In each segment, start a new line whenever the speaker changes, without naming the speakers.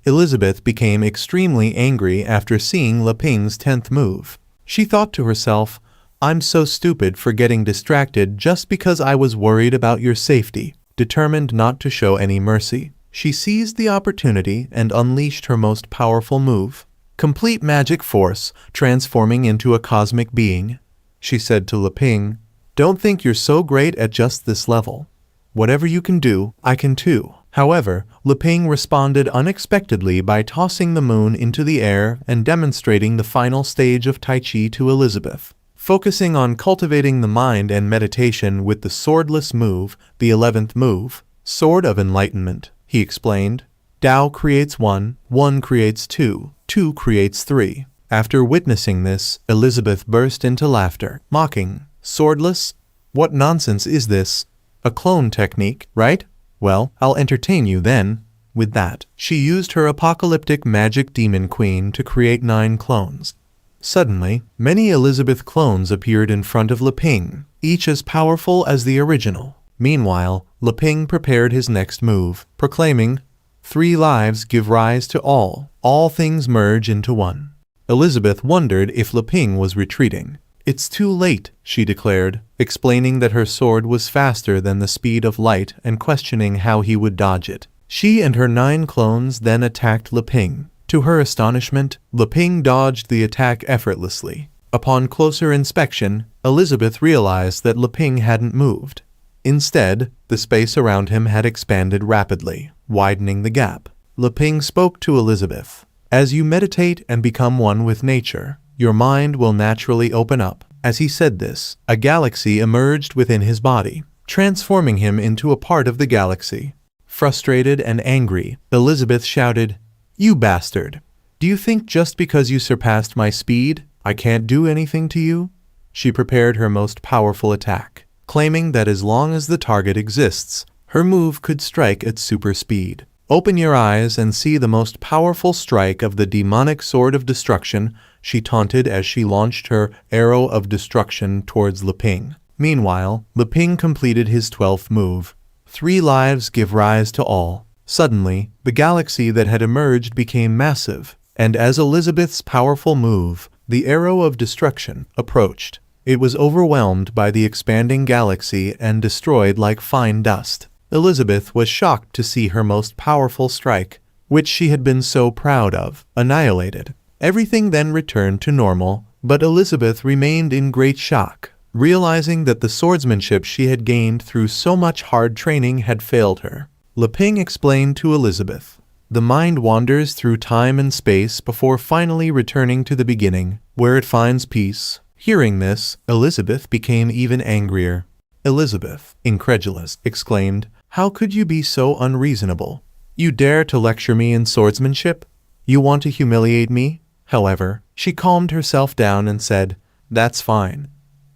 Elizabeth became extremely angry after seeing Leping's 10th move. She thought to herself, "I'm so stupid for getting distracted just because I was worried about your safety." Determined not to show any mercy, she seized the opportunity and unleashed her most powerful move. Complete magic force, transforming into a cosmic being. She said to Leping, "Don't think you're so great at just this level. Whatever you can do, I can too." However, Leping responded unexpectedly by tossing the moon into the air and demonstrating the final stage of Tai Chi to Elizabeth. Focusing on cultivating the mind and meditation with the swordless move, the 11th move, Sword of Enlightenment, he explained. Tao creates one, one creates two, two creates three. After witnessing this, Elizabeth burst into laughter, mocking, "Swordless? What nonsense is this? A clone technique, right? Well, I'll entertain you then." With that, she used her apocalyptic magic demon queen to create 9 clones. Suddenly, many Elizabeth clones appeared in front of Leping, each as powerful as the original. Meanwhile, Leping prepared his next move, proclaiming, "3 lives give rise to all things merge into one." Elizabeth wondered if Leping was retreating. "It's too late," she declared, explaining that her sword was faster than the speed of light and questioning how he would dodge it. She and her 9 clones then attacked Leping. To her astonishment, Leping dodged the attack effortlessly. Upon closer inspection, Elizabeth realized that Leping hadn't moved. Instead, the space around him had expanded rapidly, widening the gap. Leping spoke to Elizabeth. "As you meditate and become one with nature, your mind will naturally open up." As he said this, a galaxy emerged within his body, transforming him into a part of the galaxy. Frustrated and angry, Elizabeth shouted, "You bastard! Do you think just because you surpassed my speed, I can't do anything to you?" She prepared her most powerful attack, claiming that as long as the target exists, her move could strike at super speed. "Open your eyes and see the most powerful strike of the demonic sword of destruction," she taunted as she launched her arrow of destruction towards Leping. Meanwhile, Leping completed his 12th move. 3 lives give rise to all. Suddenly, the galaxy that had emerged became massive, and as Elizabeth's powerful move, the arrow of destruction, approached, it was overwhelmed by the expanding galaxy and destroyed like fine dust. Elizabeth was shocked to see her most powerful strike, which she had been so proud of, annihilated. Everything then returned to normal, but Elizabeth remained in great shock, realizing that the swordsmanship she had gained through so much hard training had failed her. Leping explained to Elizabeth, "The mind wanders through time and space before finally returning to the beginning, where it finds peace." Hearing this, Elizabeth became even angrier. Elizabeth, incredulous, exclaimed, "How could you be so unreasonable? You dare to lecture me in swordsmanship? You want to humiliate me?" However, she calmed herself down and said, "That's fine.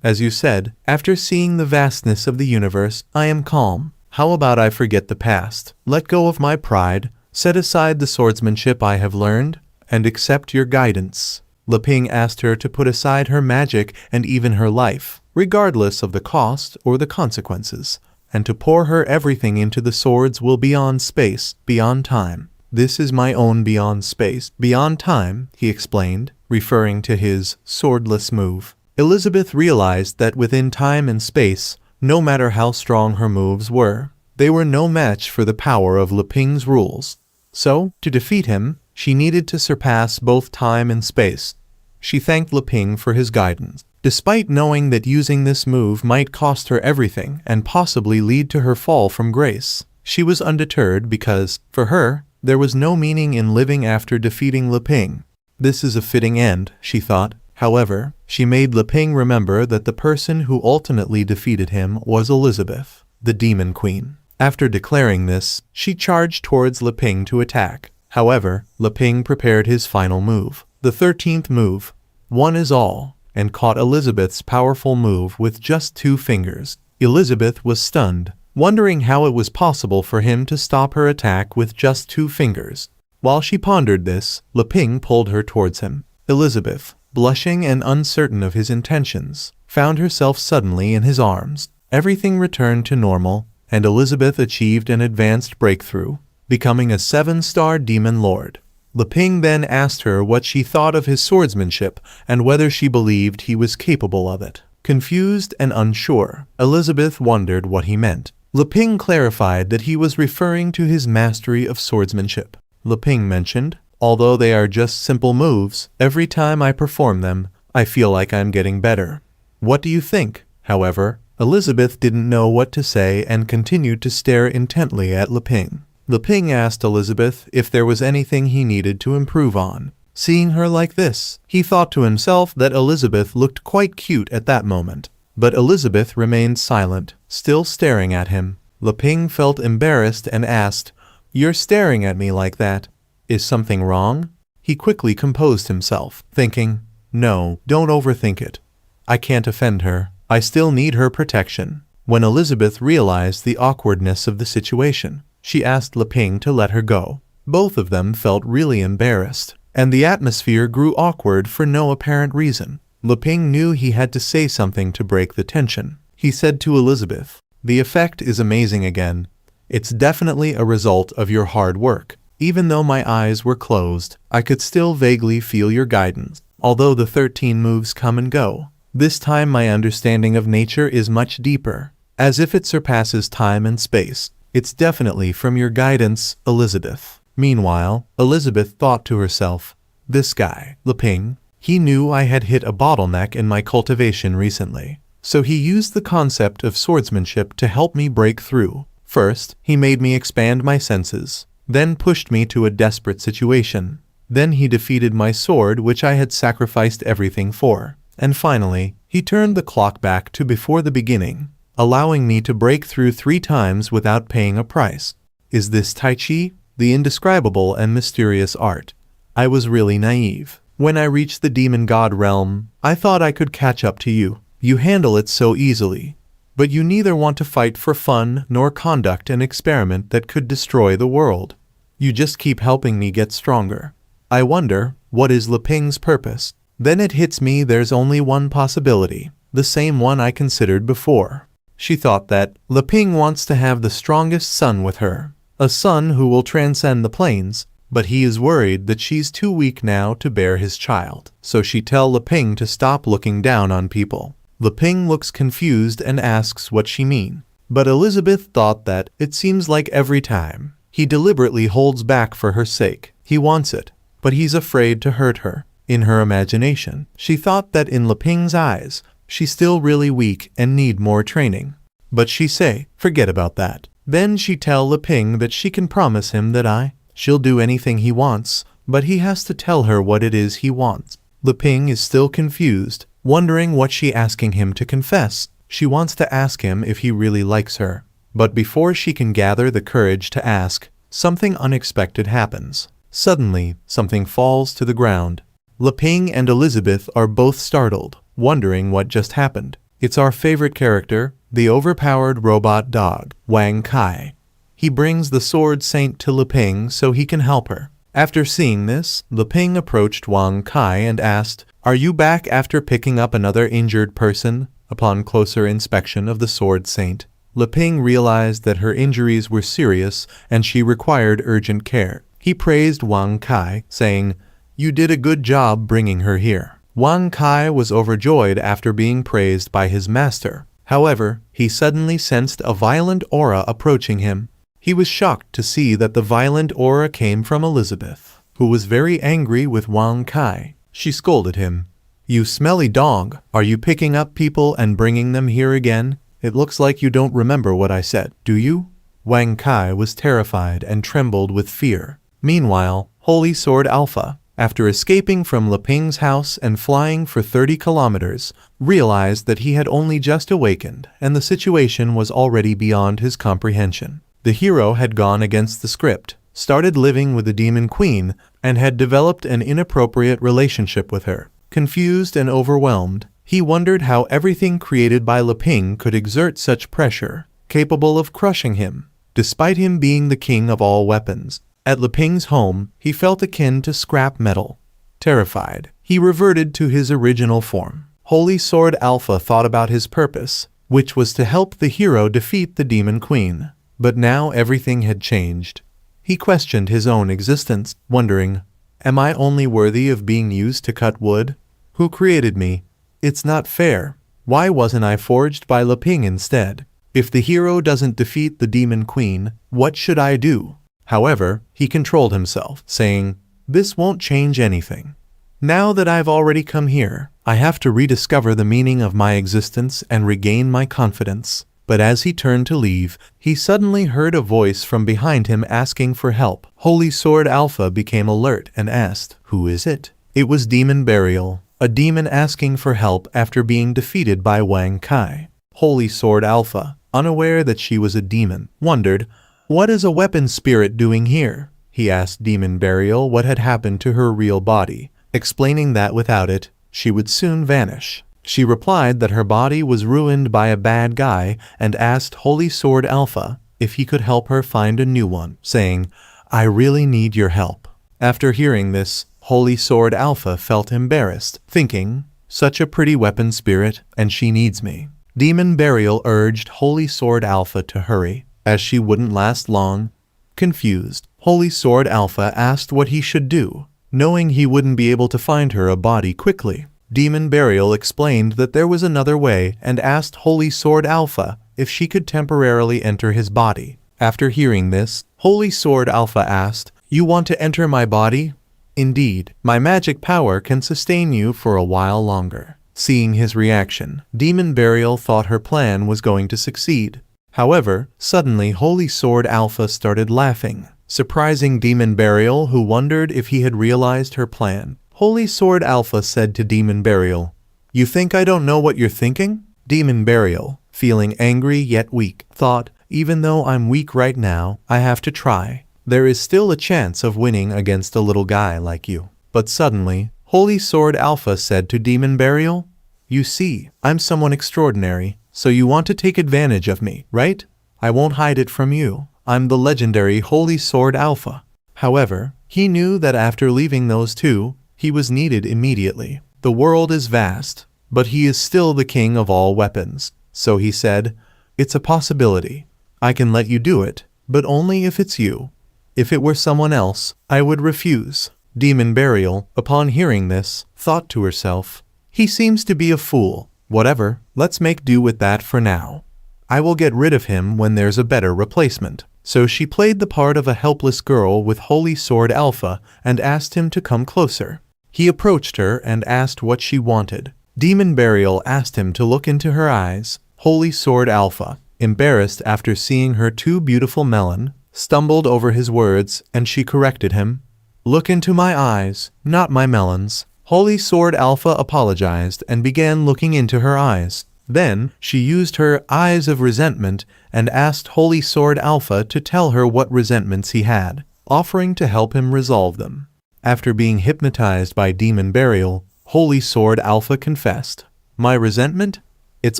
As you said, after seeing the vastness of the universe, I am calm. How about I forget the past, let go of my pride, set aside the swordsmanship I have learned, and accept your guidance?" Leping asked her to put aside her magic and even her life, regardless of the cost or the consequences, and to pour her everything into the sword's will beyond space, beyond time. "This is my own beyond space, beyond time," he explained, referring to his swordless move. Elizabeth realized that within time and space, no matter how strong her moves were, they were no match for the power of Leping's rules. So, to defeat him, she needed to surpass both time and space. She thanked Leping for his guidance. Despite knowing that using this move might cost her everything and possibly lead to her fall from grace, she was undeterred because, for her, there was no meaning in living after defeating Leping. This is a fitting end, she thought. However, she made Leping remember that the person who ultimately defeated him was Elizabeth, the Demon Queen. After declaring this, she charged towards Leping to attack. However, Leping prepared his final move, the 13th move, One is All, and caught Elizabeth's powerful move with just 2 fingers. Elizabeth was stunned, wondering how it was possible for him to stop her attack with just 2 fingers. While she pondered this, Leping pulled her towards him. Elizabeth, blushing and uncertain of his intentions, found herself suddenly in his arms. Everything returned to normal, and Elizabeth achieved an advanced breakthrough. becoming a 7-star demon lord. Leping then asked her what she thought of his swordsmanship and whether she believed he was capable of it. Confused and unsure, Elizabeth wondered what he meant. Leping clarified that he was referring to his mastery of swordsmanship. Leping mentioned, although they are just simple moves, every time I perform them, I feel like I'm getting better. What do you think? However, Elizabeth didn't know what to say and continued to stare intently at Leping. Leping asked Elizabeth if there was anything he needed to improve on. Seeing her like this, he thought to himself that Elizabeth looked quite cute at that moment. But Elizabeth remained silent, still staring at him. Leping felt embarrassed and asked, "You're staring at me like that. Is something wrong?" He quickly composed himself, thinking, "No, don't overthink it. I can't offend her. I still need her protection." When Elizabeth realized the awkwardness of the situation, she asked Leping to let her go. Both of them felt really embarrassed, and the atmosphere grew awkward for no apparent reason. Leping knew he had to say something to break the tension. He said to Elizabeth, "The effect is amazing again. It's definitely a result of your hard work. Even though my eyes were closed, I could still vaguely feel your guidance. Although the 13 moves come and go, this time my understanding of nature is much deeper, as if it surpasses time and space. It's definitely from your guidance, Elizabeth." Meanwhile, Elizabeth thought to herself, "This guy, Leping, he knew I had hit a bottleneck in my cultivation recently, so he used the concept of swordsmanship to help me break through. First, he made me expand my senses, then pushed me to a desperate situation. Then he defeated my sword, which I had sacrificed everything for. And finally, he turned the clock back to before the beginning, allowing me to break through 3 times without paying a price. Is this Tai Chi, the indescribable and mysterious art? I was really naive. When I reached the demon god realm, I thought I could catch up to you. You handle it so easily. But you neither want to fight for fun nor conduct an experiment that could destroy the world. You just keep helping me get stronger. I wonder, what is Leping's purpose? Then it hits me there's only one possibility, the same one I considered before." She thought that Leping wants to have the strongest son with her, a son who will transcend the planes, but he is worried that she's too weak now to bear his child. So she tells Leping to stop looking down on people. Leping looks confused and asks what she means. But Elizabeth thought that it seems like every time he deliberately holds back for her sake. He wants it, but he's afraid to hurt her. In her imagination, she thought that in Leping's eyes, she's still really weak and need more training. But she say, forget about that. Then she tell Leping that she can promise him that she'll do anything he wants, but he has to tell her what it is he wants. Leping is still confused, wondering what she asking him to confess. She wants to ask him if he really likes her. But before she can gather the courage to ask, something unexpected happens. Suddenly, something falls to the ground. Leping and Elizabeth are both startled, wondering what just happened. It's our favorite character, the overpowered robot dog, Wang Kai. He brings the sword saint to Leping so he can help her. After seeing this, Leping approached Wang Kai and asked, "Are you back after picking up another injured person?" Upon closer inspection of the sword saint, Leping realized that her injuries were serious and she required urgent care. He praised Wang Kai, saying, "You did a good job bringing her here." Wang Kai was overjoyed after being praised by his master. However, he suddenly sensed a violent aura approaching him. He was shocked to see that the violent aura came from Elizabeth, who was very angry with Wang Kai. She scolded him. "You smelly dog, are you picking up people and bringing them here again? It looks like you don't remember what I said, do you?" Wang Kai was terrified and trembled with fear. Meanwhile, Holy Sword Alpha, after escaping from Leping's house and flying for 30 kilometers, realized that he had only just awakened and the situation was already beyond his comprehension. The hero had gone against the script, started living with the demon queen, and had developed an inappropriate relationship with her. Confused and overwhelmed, he wondered how everything created by Leping could exert such pressure, capable of crushing him, despite him being the king of all weapons. At Leping's home, he felt akin to scrap metal. Terrified, he reverted to his original form. Holy Sword Alpha thought about his purpose, which was to help the hero defeat the demon queen. But now everything had changed. He questioned his own existence, wondering, am I only worthy of being used to cut wood? Who created me? It's not fair. Why wasn't I forged by Leping instead? If the hero doesn't defeat the demon queen, what should I do? However, he controlled himself, saying, this won't change anything. Now that I've already come here, I have to rediscover the meaning of my existence and regain my confidence. But as he turned to leave, he suddenly heard a voice from behind him asking for help. Holy Sword Alpha became alert and asked, who is it? It was Demon Burial, a demon asking for help after being defeated by Wang Kai. Holy Sword Alpha, unaware that she was a demon, wondered, what is a weapon spirit doing here? He asked Demon Burial what had happened to her real body, explaining that without it, she would soon vanish. She replied that her body was ruined by a bad guy and asked Holy Sword Alpha if he could help her find a new one, saying, I really need your help. After hearing this, Holy Sword Alpha felt embarrassed, thinking, such a pretty weapon spirit, and she needs me. Demon Burial urged Holy Sword Alpha to hurry, as she wouldn't last long. Confused, Holy Sword Alpha asked what he should do, knowing he wouldn't be able to find her a body quickly. Demon Burial explained that there was another way and asked Holy Sword Alpha if she could temporarily enter his body. After hearing this, Holy Sword Alpha asked, you want to enter my body? Indeed, my magic power can sustain you for a while longer. Seeing his reaction, Demon Burial thought her plan was going to succeed. However, suddenly Holy Sword Alpha started laughing, surprising Demon Burial, who wondered if he had realized her plan. Holy Sword Alpha said to Demon Burial, you think I don't know what you're thinking? Demon Burial, feeling angry yet weak, thought, even though I'm weak right now, I have to try. There is still a chance of winning against a little guy like you. But suddenly, Holy Sword Alpha said to Demon Burial, you see, I'm someone extraordinary, so you want to take advantage of me, right? I won't hide it from you. I'm the legendary Holy Sword Alpha. However, he knew that after leaving those two, he was needed immediately. The world is vast, but he is still the king of all weapons. So he said, it's a possibility. I can let you do it, but only if it's you. If it were someone else, I would refuse. Demon Burial, upon hearing this, thought to herself, he seems to be a fool. Whatever, let's make do with that for now. I will get rid of him when there's a better replacement. So she played the part of a helpless girl with Holy Sword Alpha and asked him to come closer. He approached her and asked what she wanted. Demon Burial asked him to look into her eyes. Holy Sword Alpha, embarrassed after seeing her too beautiful melon, stumbled over his words and she corrected him. Look into my eyes, not my melons. Holy Sword Alpha apologized and began looking into her eyes. Then, she used her eyes of resentment and asked Holy Sword Alpha to tell her what resentments he had, offering to help him resolve them. After being hypnotized by Demon Burial, Holy Sword Alpha confessed, my resentment? It's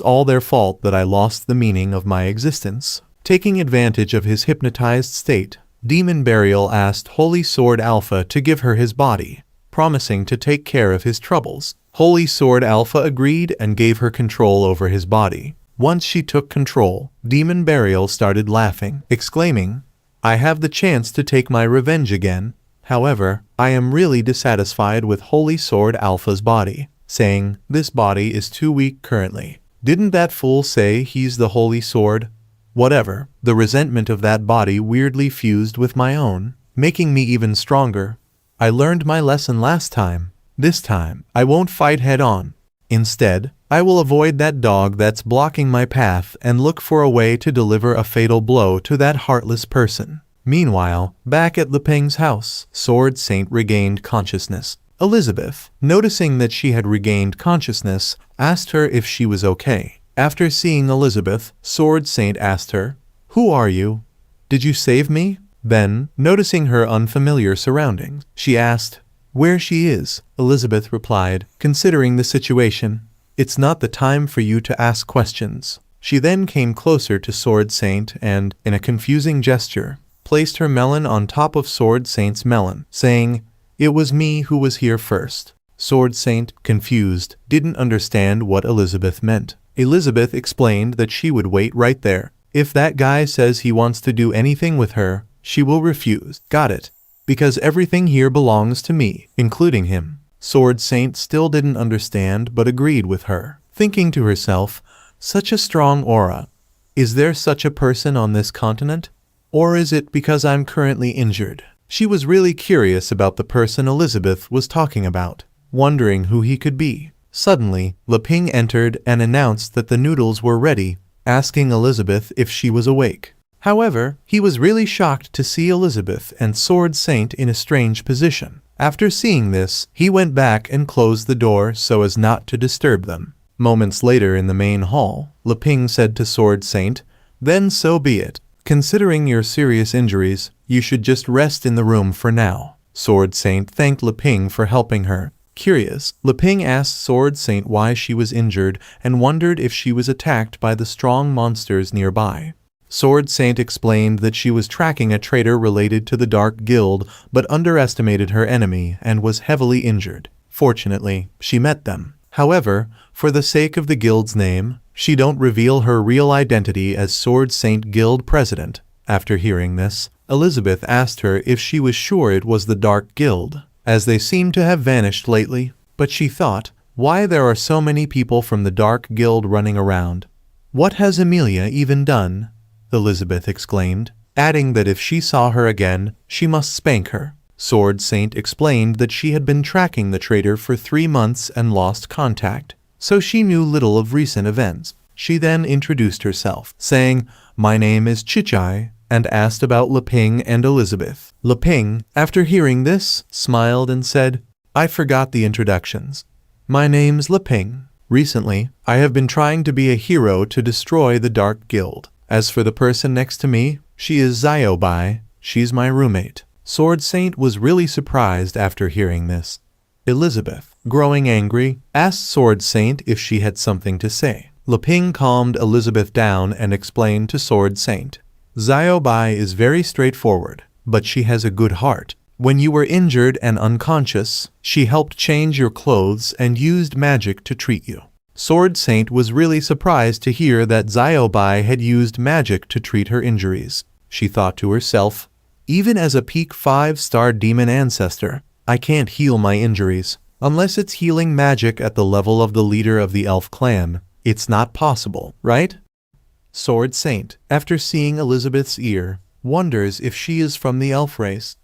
all their fault that I lost the meaning of my existence. Taking advantage of his hypnotized state, Demon Burial asked Holy Sword Alpha to give her his body, promising to take care of his troubles. Holy Sword Alpha agreed and gave her control over his body. Once she took control, Demon Burial started laughing, exclaiming, I have the chance to take my revenge again. However, I am really dissatisfied with Holy Sword Alpha's body, saying, this body is too weak currently. Didn't that fool say he's the Holy Sword? Whatever, the resentment of that body weirdly fused with my own, making me even stronger. I learned my lesson last time. This time, I won't fight head-on. Instead, I will avoid that dog that's blocking my path and look for a way to deliver a fatal blow to that heartless person. Meanwhile, back at Leping's house, Sword Saint regained consciousness. Elizabeth, noticing that she had regained consciousness, asked her if she was okay. After seeing Elizabeth, Sword Saint asked her, who are you? Did you save me? Then, noticing her unfamiliar surroundings, she asked, where she is. Elizabeth replied, considering the situation, it's not the time for you to ask questions. She then came closer to Sword Saint and, in a confusing gesture, placed her melon on top of Sword Saint's melon, saying, it was me who was here first. Sword Saint, confused, didn't understand what Elizabeth meant. Elizabeth explained that she would wait right there. If that guy says he wants to do anything with her, She will refuse. Got it. Because everything here belongs to me, including him. Sword Saint still didn't understand but agreed with her, thinking to herself, such a strong aura. Is there such a person on this continent? Or is it because I'm currently injured? She was really curious about the person Elizabeth was talking about, wondering who he could be. Suddenly, Leping entered and announced that the noodles were ready, asking Elizabeth if she was awake. However, he was really shocked to see Elizabeth and Sword Saint in a strange position. After seeing this, he went back and closed the door so as not to disturb them. Moments later in the main hall, Leping said to Sword Saint, "Then so be it. Considering your serious injuries, you should just rest in the room for now." Sword Saint thanked Leping for helping her. Curious, Leping asked Sword Saint why she was injured and wondered if she was attacked by the strong monsters nearby. Sword Saint explained that she was tracking a traitor related to the Dark Guild but underestimated her enemy and was heavily injured. Fortunately, she met them. However, for the sake of the guild's name, she don't reveal her real identity as Sword Saint Guild President. After hearing this, Elizabeth asked her if she was sure it was the Dark Guild, as they seemed to have vanished lately, but she thought, why there are so many people from the Dark Guild running around? What has Emilia even done? Elizabeth exclaimed, adding that if she saw her again, she must spank her. Sword Saint explained that she had been tracking the traitor for 3 months and lost contact, so she knew little of recent events. She then introduced herself, saying, "My name is Chichai," and asked about Leping and Elizabeth. Leping, after hearing this, smiled and said, "I forgot the introductions. My name's Leping. Recently, I have been trying to be a hero to destroy the Dark Guild. As for the person next to me, she is Ziobai. She's my roommate." Sword Saint was really surprised after hearing this. Elizabeth, growing angry, asked Sword Saint if she had something to say. Leping calmed Elizabeth down and explained to Sword Saint, "Ziobai is very straightforward, but she has a good heart. When you were injured and unconscious, she helped change your clothes and used magic to treat you." Sword Saint was really surprised to hear that Ziobai had used magic to treat her injuries. She thought to herself, even as a peak 5-star demon ancestor, I can't heal my injuries. Unless it's healing magic at the level of the leader of the elf clan, it's not possible, right? Sword Saint, after seeing Elizabeth's ear, wonders if she is from the elf race.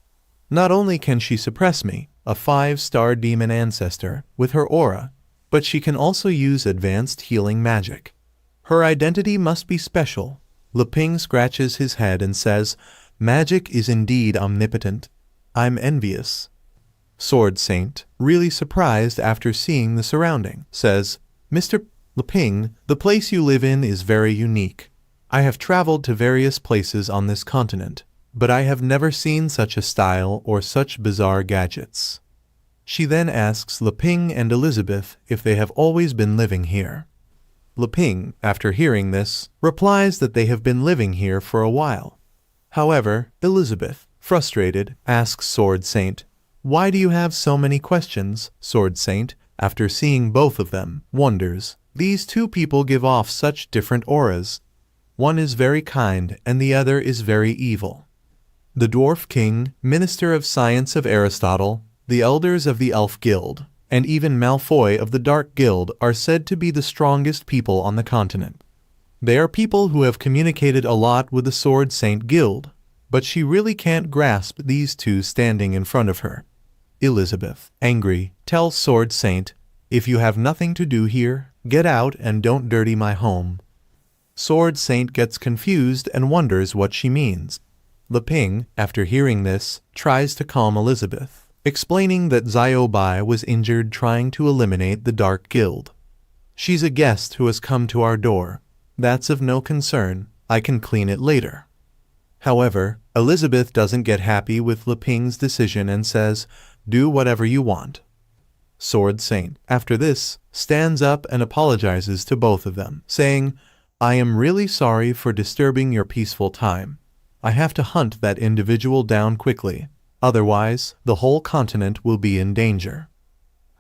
Not only can she suppress me, a 5-star demon ancestor, with her aura, but she can also use advanced healing magic. Her identity must be special. Leping scratches his head and says, "Magic is indeed omnipotent. I'm envious." Sword Saint, really surprised after seeing the surrounding, says, "Mr. Leping, the place you live in is very unique. I have traveled to various places on this continent, but I have never seen such a style or such bizarre gadgets." She then asks Leping and Elizabeth if they have always been living here. Leping, after hearing this, replies that they have been living here for a while. However, Elizabeth, frustrated, asks Sword Saint, "Why do you have so many questions?" Sword Saint, after seeing both of them, wonders, "These two people give off such different auras. One is very kind and the other is very evil." The Dwarf King, Minister of Science of Aristotle, the elders of the Elf Guild, and even Malfoy of the Dark Guild are said to be the strongest people on the continent. They are people who have communicated a lot with the Sword Saint Guild, but she really can't grasp these two standing in front of her. Elizabeth, angry, tells Sword Saint, "If you have nothing to do here, get out and don't dirty my home." Sword Saint gets confused and wonders what she means. Leping, after hearing this, tries to calm Elizabeth, explaining that Ziobai was injured trying to eliminate the Dark Guild. "She's a guest who has come to our door. That's of no concern. I can clean it later." However, Elizabeth doesn't get happy with Leping's decision and says, "Do whatever you want." Sword Saint, after this, stands up and apologizes to both of them, saying, "I am really sorry for disturbing your peaceful time. I have to hunt that individual down quickly. Otherwise, the whole continent will be in danger."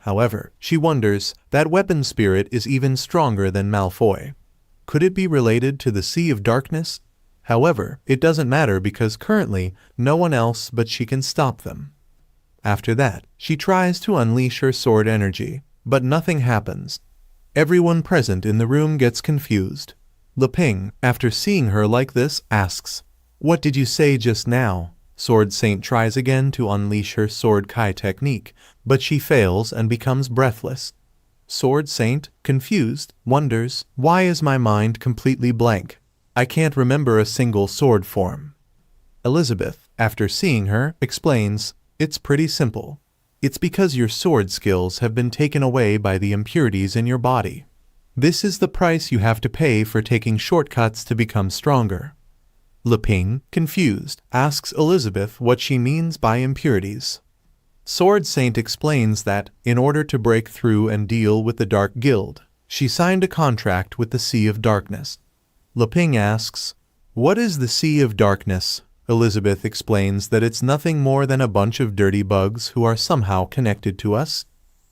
However, she wonders, that weapon spirit is even stronger than Malfoy. Could it be related to the Sea of Darkness? However, it doesn't matter because currently, no one else but she can stop them. After that, she tries to unleash her sword energy, but nothing happens. Everyone present in the room gets confused. Leping, after seeing her like this, asks, "What did you say just now?" Sword Saint tries again to unleash her Sword Kai technique, but she fails and becomes breathless. Sword Saint, confused, wonders, "Why is my mind completely blank? I can't remember a single sword form." Elizabeth, after seeing her, explains, "It's pretty simple. It's because your sword skills have been taken away by the impurities in your body. This is the price you have to pay for taking shortcuts to become stronger." Leping, confused, asks Elizabeth what she means by impurities. Sword Saint explains that, in order to break through and deal with the Dark Guild, she signed a contract with the Sea of Darkness. Leping asks, "What is the Sea of Darkness?" Elizabeth explains that it's nothing more than a bunch of dirty bugs who are somehow connected to us.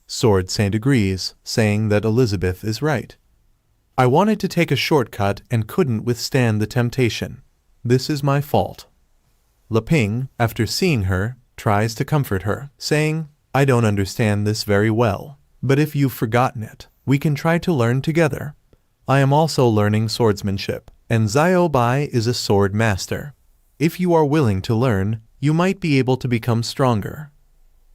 Sword Saint agrees, saying that Elizabeth is right. "I wanted to take a shortcut and couldn't withstand the temptation. This is my fault." Leping, after seeing her, tries to comfort her, saying, "I don't understand this very well, but if you've forgotten it, we can try to learn together. I am also learning swordsmanship, and Bai is a sword master. If you are willing to learn, you might be able to become stronger."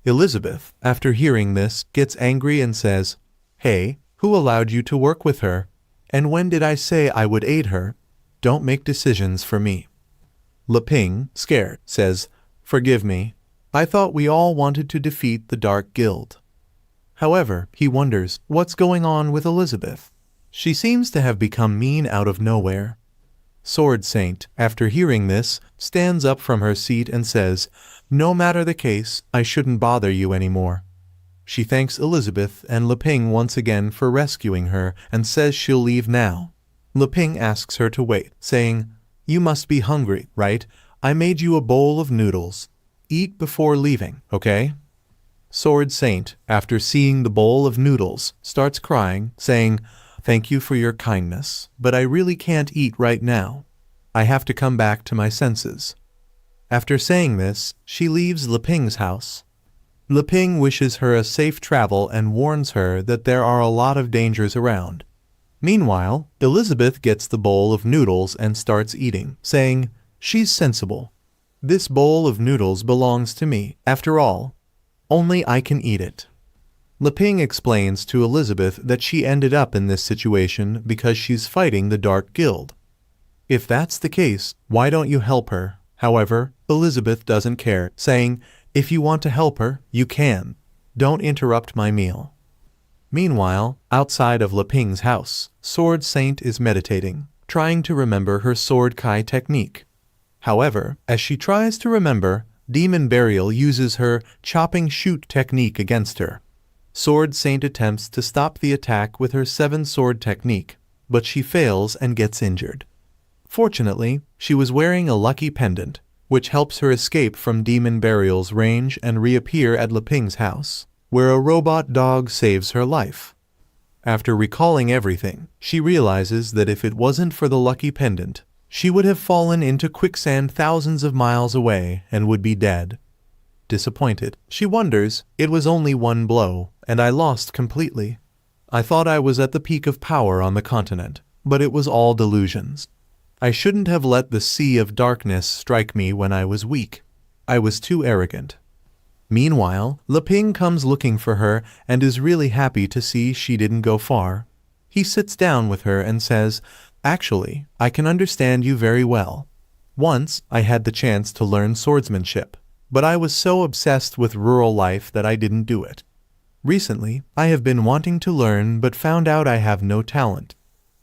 Elizabeth, after hearing this, gets angry and says, "Hey, who allowed you to work with her? And when did I say I would aid her? Don't make decisions for me." Leping, scared, says, "Forgive me. I thought we all wanted to defeat the Dark Guild." However, he wonders what's going on with Elizabeth. She seems to have become mean out of nowhere. Sword Saint, after hearing this, stands up from her seat and says, "No matter the case, I shouldn't bother you anymore." She thanks Elizabeth and Leping once again for rescuing her and says she'll leave now. Leping asks her to wait, saying, "You must be hungry, right? I made you a bowl of noodles. Eat before leaving, okay?" Sword Saint, after seeing the bowl of noodles, starts crying, saying, "Thank you for your kindness, but I really can't eat right now. I have to come back to my senses." After saying this, she leaves Leping's house. Leping wishes her a safe travel and warns her that there are a lot of dangers around. Meanwhile, Elizabeth gets the bowl of noodles and starts eating, saying, "She's sensible. This bowl of noodles belongs to me, after all. Only I can eat it." Leping explains to Elizabeth that she ended up in this situation because she's fighting the Dark Guild. If that's the case, why don't you help her? However, Elizabeth doesn't care, saying, "If you want to help her, you can. Don't interrupt my meal." Meanwhile, outside of Leping's house, Sword Saint is meditating, trying to remember her Sword Kai technique. However, as she tries to remember, Demon Burial uses her chopping shoot technique against her. Sword Saint attempts to stop the attack with her seven sword technique, but she fails and gets injured. Fortunately, she was wearing a lucky pendant, which helps her escape from Demon Burial's range and reappear at Leping's house, where a robot dog saves her life. After recalling everything, she realizes that if it wasn't for the lucky pendant, she would have fallen into quicksand thousands of miles away and would be dead. Disappointed, she wonders, "It was only one blow, and I lost completely. I thought I was at the peak of power on the continent, but it was all delusions. I shouldn't have let the Sea of Darkness strike me when I was weak. I was too arrogant." Meanwhile, Leping comes looking for her and is really happy to see she didn't go far. He sits down with her and says, "Actually, I can understand you very well. Once, I had the chance to learn swordsmanship, but I was so obsessed with rural life that I didn't do it. Recently, I have been wanting to learn but found out I have no talent.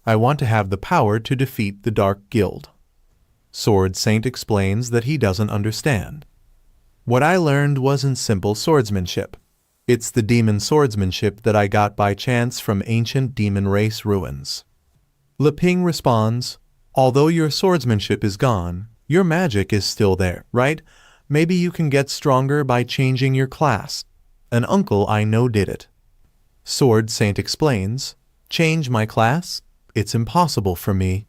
I want to have the power to defeat the Dark Guild." Sword Saint explains that he doesn't understand. "What I learned wasn't simple swordsmanship. It's the demon swordsmanship that I got by chance from ancient demon race ruins." Leping responds, "Although your swordsmanship is gone, your magic is still there, right? Maybe you can get stronger by changing your class. An uncle I know did it." Sword Saint explains, "Change my class? It's impossible for me.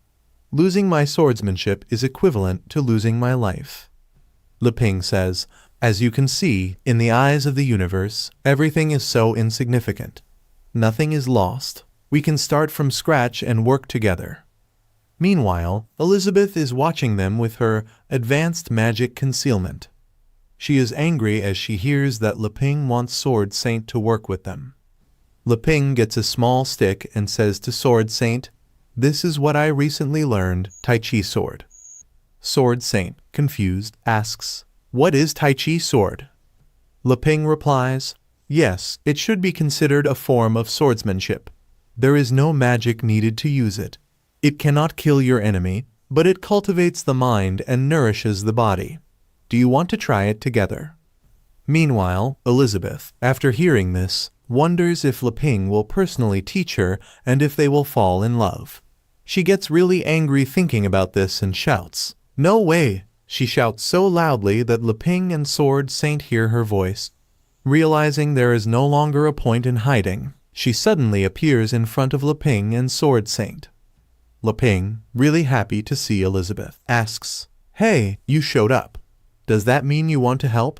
Losing my swordsmanship is equivalent to losing my life. Leping says, as you can see, in the eyes of the universe, everything is so insignificant. Nothing is lost. We can start from scratch and work together. Meanwhile, Elizabeth is watching them with her advanced magic concealment. She is angry as she hears that Leping wants Sword Saint to work with them. Leping gets a small stick and says to Sword Saint, "This is what I recently learned, Tai Chi sword." Sword Saint, confused, asks, "What is Tai Chi sword?" Leping replies, "Yes, it should be considered a form of swordsmanship. There is no magic needed to use it. It cannot kill your enemy, but it cultivates the mind and nourishes the body. Do you want to try it together?" Meanwhile, Elizabeth, after hearing this, wonders if Leping will personally teach her and if they will fall in love. She gets really angry thinking about this and shouts, "No way!" She shouts so loudly that Leping and Sword Saint hear her voice. Realizing there is no longer a point in hiding, she suddenly appears in front of Leping and Sword Saint. Leping, really happy to see Elizabeth, asks, "Hey, you showed up. Does that mean you want to help?"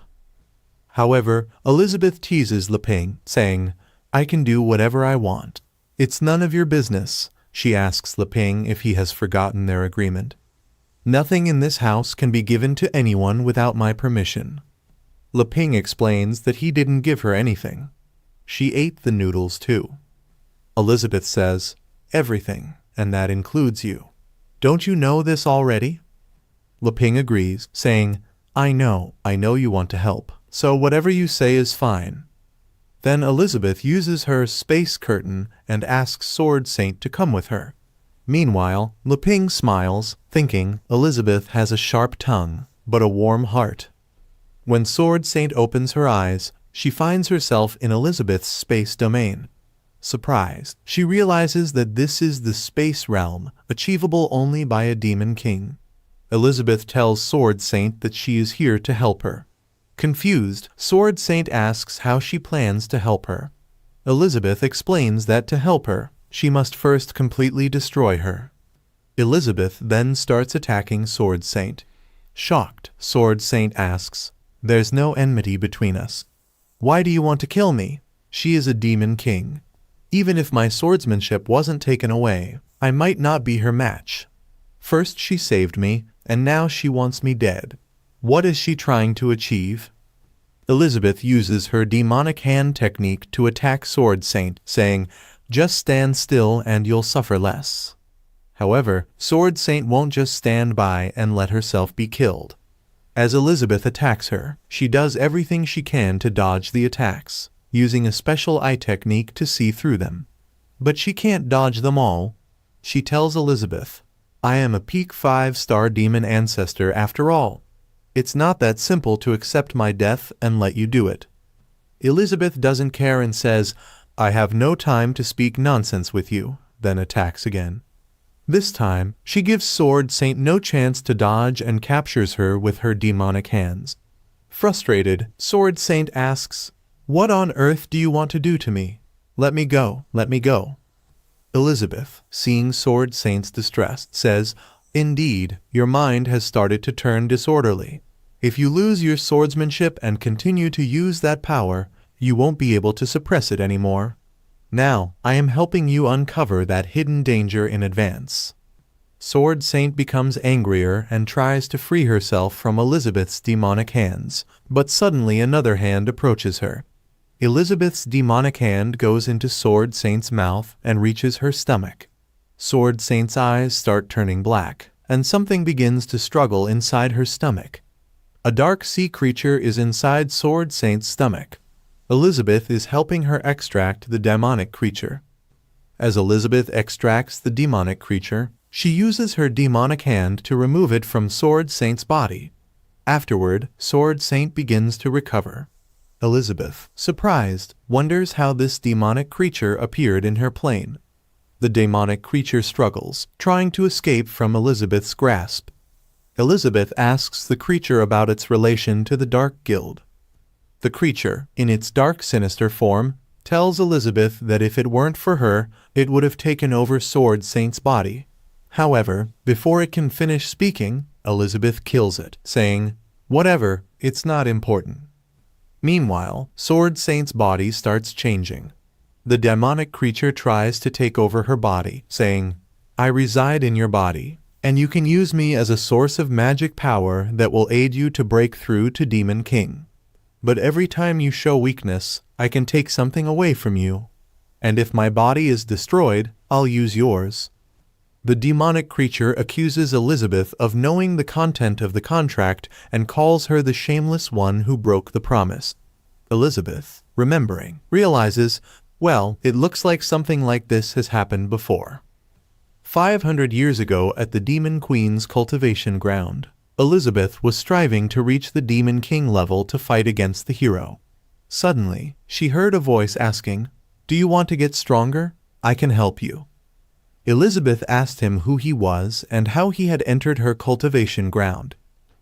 However, Elizabeth teases Leping, saying, "I can do whatever I want. It's none of your business." She asks Leping if he has forgotten their agreement. "Nothing in this house can be given to anyone without my permission." Leping explains that he didn't give her anything. She ate the noodles too. Elizabeth says, "Everything, and that includes you. Don't you know this already?" Leping agrees, saying, I know you want to help, so whatever you say is fine." Then Elizabeth uses her space curtain and asks Sword Saint to come with her. Meanwhile, Leping smiles, thinking Elizabeth has a sharp tongue, but a warm heart. When Sword Saint opens her eyes, she finds herself in Elizabeth's space domain. Surprised, she realizes that this is the space realm, achievable only by a demon king. Elizabeth tells Sword Saint that she is here to help her. Confused, Sword Saint asks how she plans to help her. Elizabeth explains that to help her, she must first completely destroy her. Elizabeth then starts attacking Sword Saint. Shocked, Sword Saint asks, "There's no enmity between us. Why do you want to kill me? She is a demon king. Even if my swordsmanship wasn't taken away, I might not be her match. First she saved me, and now she wants me dead. What is she trying to achieve?" Elizabeth uses her demonic hand technique to attack Sword Saint, saying, "Just stand still and you'll suffer less." However, Sword Saint won't just stand by and let herself be killed. As Elizabeth attacks her, she does everything she can to dodge the attacks, using a special eye technique to see through them. But she can't dodge them all. She tells Elizabeth, "I am a peak 5-star demon ancestor after all. It's not that simple to accept my death and let you do it." Elizabeth doesn't care and says, "I have no time to speak nonsense with you," then attacks again. This time, she gives Sword Saint no chance to dodge and captures her with her demonic hands. Frustrated, Sword Saint asks, "What on earth do you want to do to me? Let me go, let me go." Elizabeth, seeing Sword Saint's distress, says, "Indeed, your mind has started to turn disorderly. If you lose your swordsmanship and continue to use that power, you won't be able to suppress it anymore. Now, I am helping you uncover that hidden danger in advance." Sword Saint becomes angrier and tries to free herself from Elizabeth's demonic hands, but suddenly another hand approaches her. Elizabeth's demonic hand goes into Sword Saint's mouth and reaches her stomach. Sword Saint's eyes start turning black, and something begins to struggle inside her stomach. A dark sea creature is inside Sword Saint's stomach. Elizabeth is helping her extract the demonic creature. As Elizabeth extracts the demonic creature, she uses her demonic hand to remove it from Sword Saint's body. Afterward, Sword Saint begins to recover. Elizabeth, surprised, wonders how this demonic creature appeared in her plane. The demonic creature struggles, trying to escape from Elizabeth's grasp. Elizabeth asks the creature about its relation to the Dark Guild. The creature, in its dark, sinister form, tells Elizabeth that if it weren't for her, it would have taken over Sword Saint's body. However, before it can finish speaking, Elizabeth kills it, saying, "Whatever, it's not important." Meanwhile, Sword Saint's body starts changing. The demonic creature tries to take over her body, saying, "I reside in your body, and you can use me as a source of magic power that will aid you to break through to Demon King. But every time you show weakness, I can take something away from you. And if my body is destroyed, I'll use yours." The demonic creature accuses Elizabeth of knowing the content of the contract and calls her the shameless one who broke the promise. Elizabeth, remembering, realizes, well, it looks like something like this has happened before. 500 years ago at the Demon Queen's cultivation ground, Elizabeth was striving to reach the Demon King level to fight against the hero. Suddenly, she heard a voice asking, "Do you want to get stronger? I can help you." Elizabeth asked him who he was and how he had entered her cultivation ground.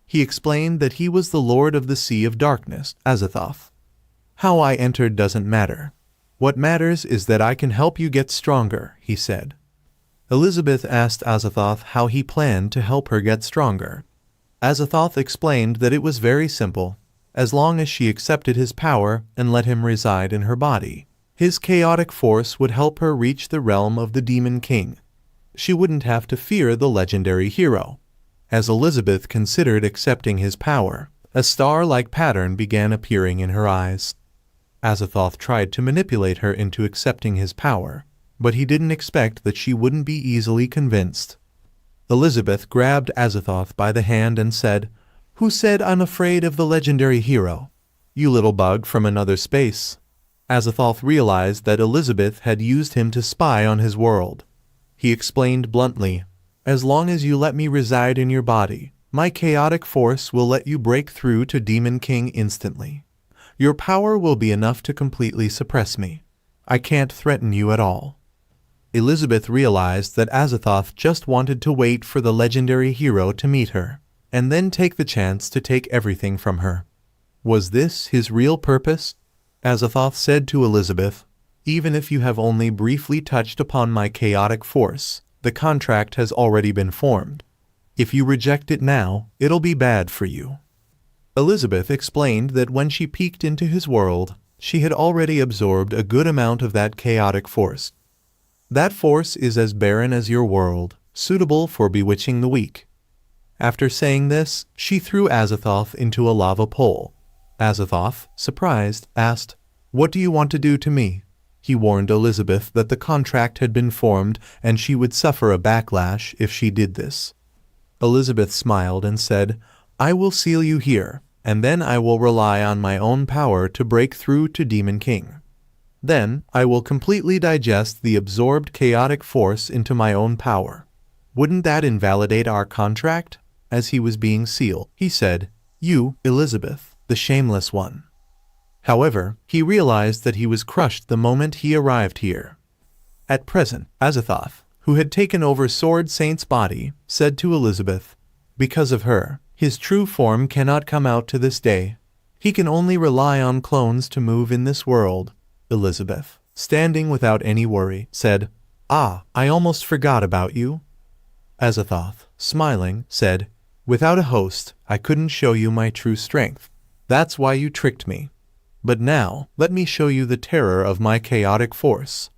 He explained that he was the Lord of the Sea of Darkness, Azathoth. "How I entered doesn't matter. What matters is that I can help you get stronger," he said. Elizabeth asked Azathoth how he planned to help her get stronger. Azathoth explained that it was very simple. As long as she accepted his power and let him reside in her body, his chaotic force would help her reach the realm of the Demon King. She wouldn't have to fear the legendary hero. As Elizabeth considered accepting his power, a star-like pattern began appearing in her eyes. Azathoth tried to manipulate her into accepting his power, but he didn't expect that she wouldn't be easily convinced. Elizabeth grabbed Azathoth by the hand and said, "Who said I'm afraid of the legendary hero? You little bug from another space." Azathoth realized that Elizabeth had used him to spy on his world. He explained bluntly, "As long as you let me reside in your body, my chaotic force will let you break through to Demon King instantly. Your power will be enough to completely suppress me. I can't threaten you at all." Elizabeth realized that Azathoth just wanted to wait for the legendary hero to meet her, and then take the chance to take everything from her. Was this his real purpose? Azathoth said to Elizabeth, "Even if you have only briefly touched upon my chaotic force, the contract has already been formed. If you reject it now, it'll be bad for you." Elizabeth explained that when she peeked into his world, she had already absorbed a good amount of that chaotic force. That force is as barren as your world, suitable for bewitching the weak. After saying this, she threw Azathoth into a lava pool. Azathoth, surprised, asked, "What do you want to do to me?" He warned Elizabeth that the contract had been formed and she would suffer a backlash if she did this. Elizabeth smiled and said, "I will seal you here, and then I will rely on my own power to break through to Demon King. Then I will completely digest the absorbed chaotic force into my own power. Wouldn't that invalidate our contract?" As he was being sealed, he said, "You, Elizabeth, the shameless one." However, he realized that he was crushed the moment he arrived here. At present, Azathoth, who had taken over Sword Saint's body, said to Elizabeth, "Because of her, his true form cannot come out to this day. He can only rely on clones to move in this world." Elizabeth, standing without any worry, said, "Ah, I almost forgot about you." Azathoth, smiling, said, "Without a host, I couldn't show you my true strength. That's why you tricked me. But now, let me show you the terror of my chaotic force."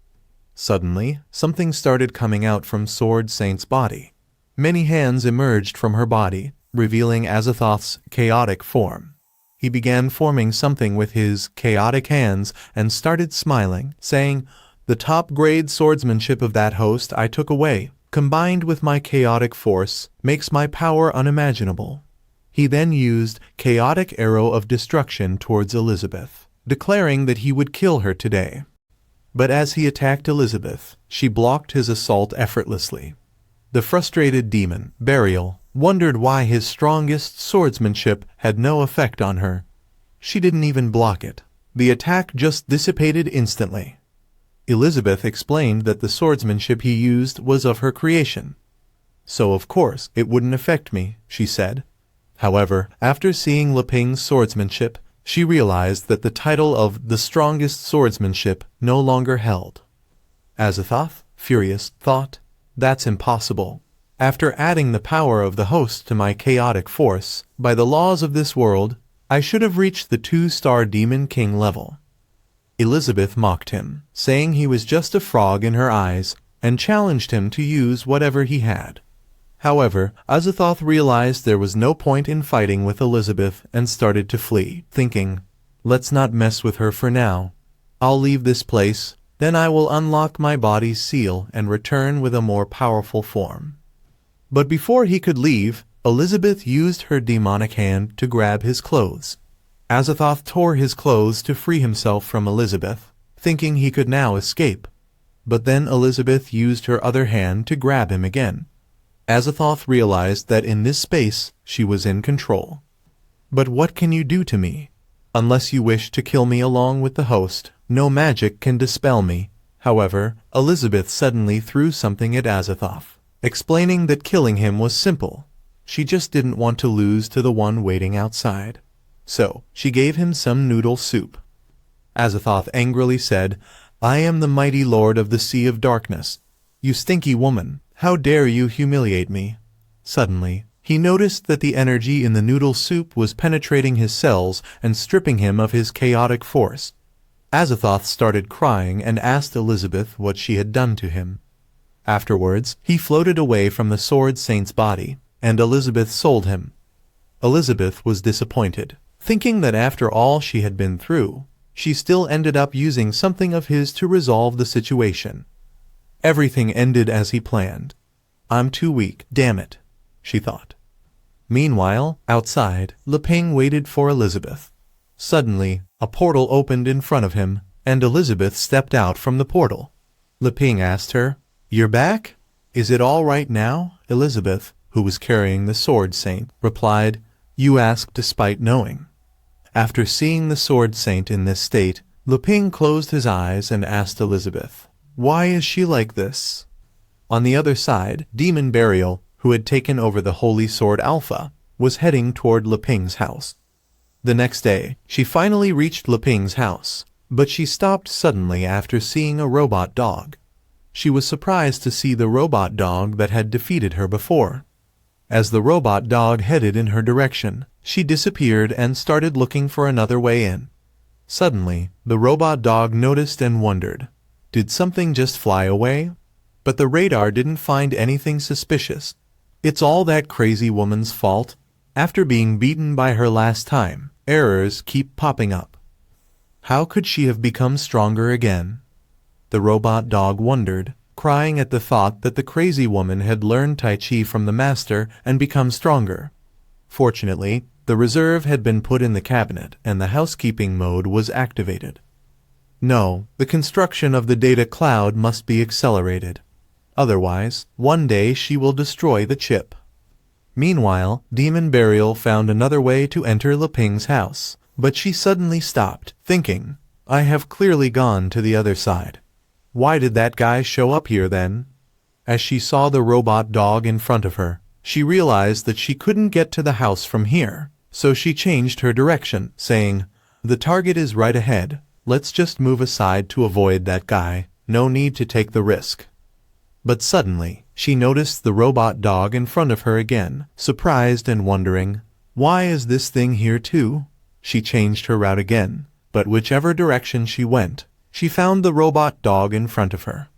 Suddenly, something started coming out from Sword Saint's body. Many hands emerged from her body, revealing Azathoth's chaotic form. He began forming something with his chaotic hands and started smiling, saying, "The top-grade swordsmanship of that host I took away, combined with my chaotic force, makes my power unimaginable." He then used chaotic arrow of destruction towards Elizabeth, declaring that he would kill her today. But as he attacked Elizabeth, she blocked his assault effortlessly. The frustrated demon, Burial, wondered why his strongest swordsmanship had no effect on her. She didn't even block it. The attack just dissipated instantly. Elizabeth explained that the swordsmanship he used was of her creation. "So of course it wouldn't affect me," she said. However, after seeing Leping's swordsmanship, she realized that the title of the strongest swordsmanship no longer held. Azathoth, furious, thought, "That's impossible. After adding the power of the host to my chaotic force, by the laws of this world, I should have reached the 2-star Demon King level. Elizabeth mocked him, saying he was just a frog in her eyes, and challenged him to use whatever he had. However, Azathoth realized there was no point in fighting with Elizabeth and started to flee, thinking, let's not mess with her for now. I'll leave this place, then I will unlock my body's seal and return with a more powerful form. But before he could leave, Elizabeth used her demonic hand to grab his clothes. Azathoth tore his clothes to free himself from Elizabeth, thinking he could now escape. But then Elizabeth used her other hand to grab him again. Azathoth realized that in this space she was in control. But what can you do to me? Unless you wish to kill me along with the host, no magic can dispel me. However, Elizabeth suddenly threw something at Azathoth, explaining that killing him was simple. She just didn't want to lose to the one waiting outside. So, she gave him some noodle soup. Azathoth angrily said, I am the mighty lord of the Sea of Darkness. You stinky woman, how dare you humiliate me? Suddenly, he noticed that the energy in the noodle soup was penetrating his cells and stripping him of his chaotic force. Azathoth started crying and asked Elizabeth what she had done to him. Afterwards, he floated away from the Sword Saint's body, and Elizabeth sold him. Elizabeth was disappointed, thinking that after all she had been through, she still ended up using something of his to resolve the situation. Everything ended as he planned. I'm too weak, damn it, she thought. Meanwhile, outside, Leping waited for Elizabeth. Suddenly, a portal opened in front of him, and Elizabeth stepped out from the portal. Leping asked her, You're back? Is it all right now? Elizabeth, who was carrying the Sword Saint, replied, You ask despite knowing. After seeing the Sword Saint in this state, Leping closed his eyes and asked Elizabeth, Why is she like this? On the other side, Demon Burial, who had taken over the Holy Sword Alpha, was heading toward Leping's house. The next day, she finally reached Leping's house, but she stopped suddenly after seeing a robot dog. She was surprised to see the robot dog that had defeated her before. As the robot dog headed in her direction, she disappeared and started looking for another way in. Suddenly, the robot dog noticed and wondered, did something just fly away? But the radar didn't find anything suspicious. It's all that crazy woman's fault. After being beaten by her last time, errors keep popping up. How could she have become stronger again? The robot dog wondered, crying at the thought that the crazy woman had learned Tai Chi from the master and become stronger. Fortunately, the reserve had been put in the cabinet and the housekeeping mode was activated. No, the construction of the data cloud must be accelerated. Otherwise, one day she will destroy the chip. Meanwhile, Demon Burial found another way to enter Leping's house, but she suddenly stopped, thinking, I have clearly gone to the other side. Why did that guy show up here then? As she saw the robot dog in front of her, she realized that she couldn't get to the house from here, so she changed her direction, saying, The target is right ahead. Let's just move aside to avoid that guy. No need to take the risk. But suddenly, she noticed the robot dog in front of her again, surprised and wondering, Why is this thing here too? She changed her route again, but whichever direction she went, she found the robot dog in front of her.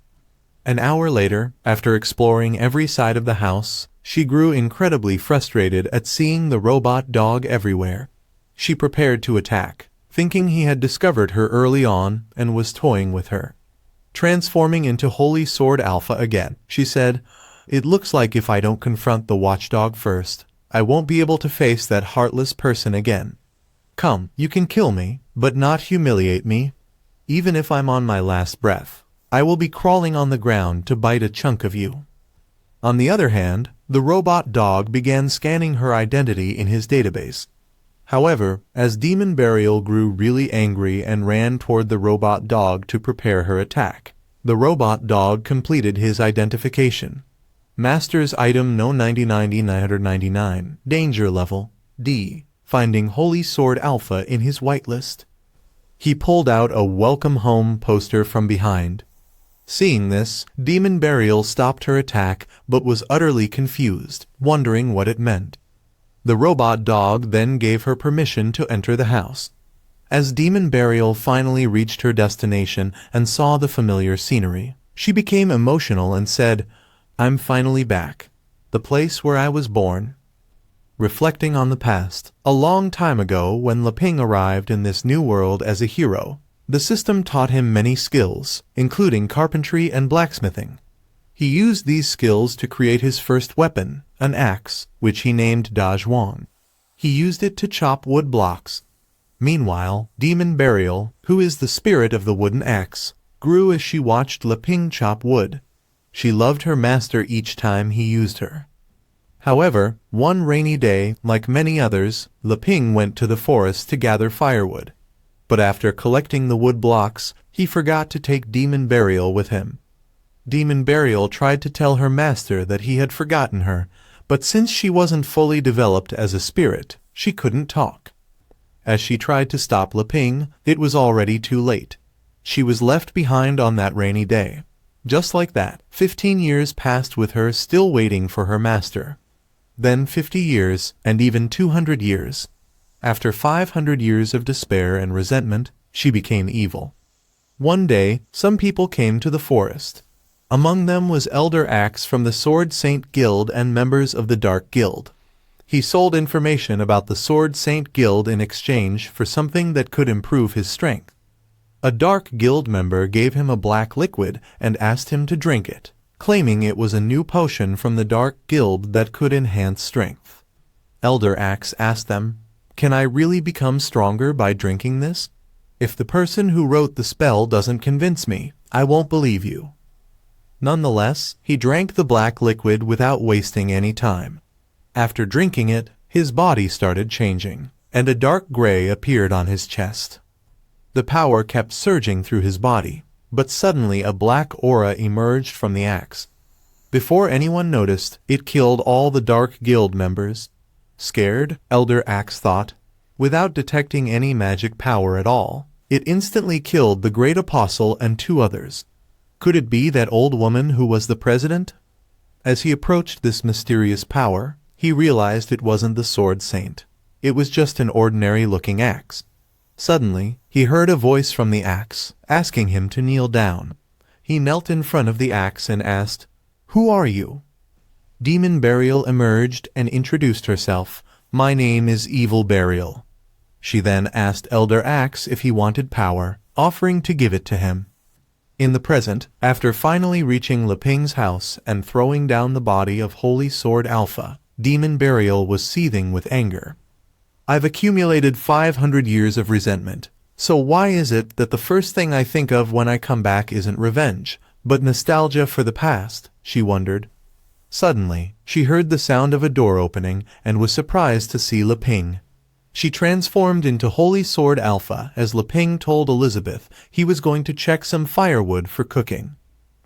An hour later, after exploring every side of the house, she grew incredibly frustrated at seeing the robot dog everywhere. She prepared to attack, thinking he had discovered her early on and was toying with her. Transforming into Holy Sword Alpha again, she said, It looks like if I don't confront the watchdog first, I won't be able to face that heartless person again. Come, you can kill me, but not humiliate me. Even if I'm on my last breath, I will be crawling on the ground to bite a chunk of you. On the other hand, the robot dog began scanning her identity in his database. However, as Demon Burial grew really angry and ran toward the robot dog to prepare her attack, the robot dog completed his identification. Master's item No 99999, Danger Level, D, finding Holy Sword Alpha in his whitelist. He pulled out a Welcome Home poster from behind. Seeing this, Demon Burial stopped her attack but was utterly confused, wondering what it meant. The robot dog then gave her permission to enter the house. As Demon Burial finally reached her destination and saw the familiar scenery, she became emotional and said, "I'm finally back. The place where I was born." Reflecting on the past, a long time ago when Leping arrived in this new world as a hero, the system taught him many skills, including carpentry and blacksmithing. He used these skills to create his first weapon, an axe, which he named Dazhuang. He used it to chop wood blocks. Meanwhile, Demon Burial, who is the spirit of the wooden axe, grew as she watched Leping chop wood. She loved her master each time he used her. However, one rainy day, like many others, Leping went to the forest to gather firewood. But after collecting the wood blocks, he forgot to take Demon Burial with him. Demon Burial tried to tell her master that he had forgotten her, but since she wasn't fully developed as a spirit, she couldn't talk. As she tried to stop Leping, it was already too late. She was left behind on that rainy day. Just like that, 15 years passed with her still waiting for her master. Then 50 years, and even 200 years. After 500 years of despair and resentment, she became evil. One day, some people came to the forest. Among them was Elder Axe from the Sword Saint Guild and members of the Dark Guild. He sold information about the Sword Saint Guild in exchange for something that could improve his strength. A Dark Guild member gave him a black liquid and asked him to drink it, claiming it was a new potion from the Dark Guild that could enhance strength. Elder Axe asked them, "Can I really become stronger by drinking this? If the person who wrote the spell doesn't convince me, I won't believe you." Nonetheless, he drank the black liquid without wasting any time. After drinking it, his body started changing, and a dark gray appeared on his chest. The power kept surging through his body, but suddenly a black aura emerged from the axe. Before anyone noticed, it killed all the Dark Guild members. Scared, Elder Axe thought, without detecting any magic power at all, it instantly killed the Great Apostle and 2 others. Could it be that old woman who was the president? As he approached this mysterious power, he realized it wasn't the Sword Saint. It was just an ordinary-looking axe. Suddenly, he heard a voice from the axe, asking him to kneel down. He knelt in front of the axe and asked, "Who are you?" Demon Burial emerged and introduced herself. "My name is Evil Burial." She then asked Elder Axe if he wanted power, offering to give it to him. In the present, after finally reaching Leping's house and throwing down the body of Holy Sword Alpha, Demon Burial was seething with anger. "I've accumulated 500 years of resentment, so why is it that the first thing I think of when I come back isn't revenge, but nostalgia for the past?" she wondered. Suddenly, she heard the sound of a door opening and was surprised to see Leping. She transformed into Holy Sword Alpha as Leping told Elizabeth he was going to check some firewood for cooking.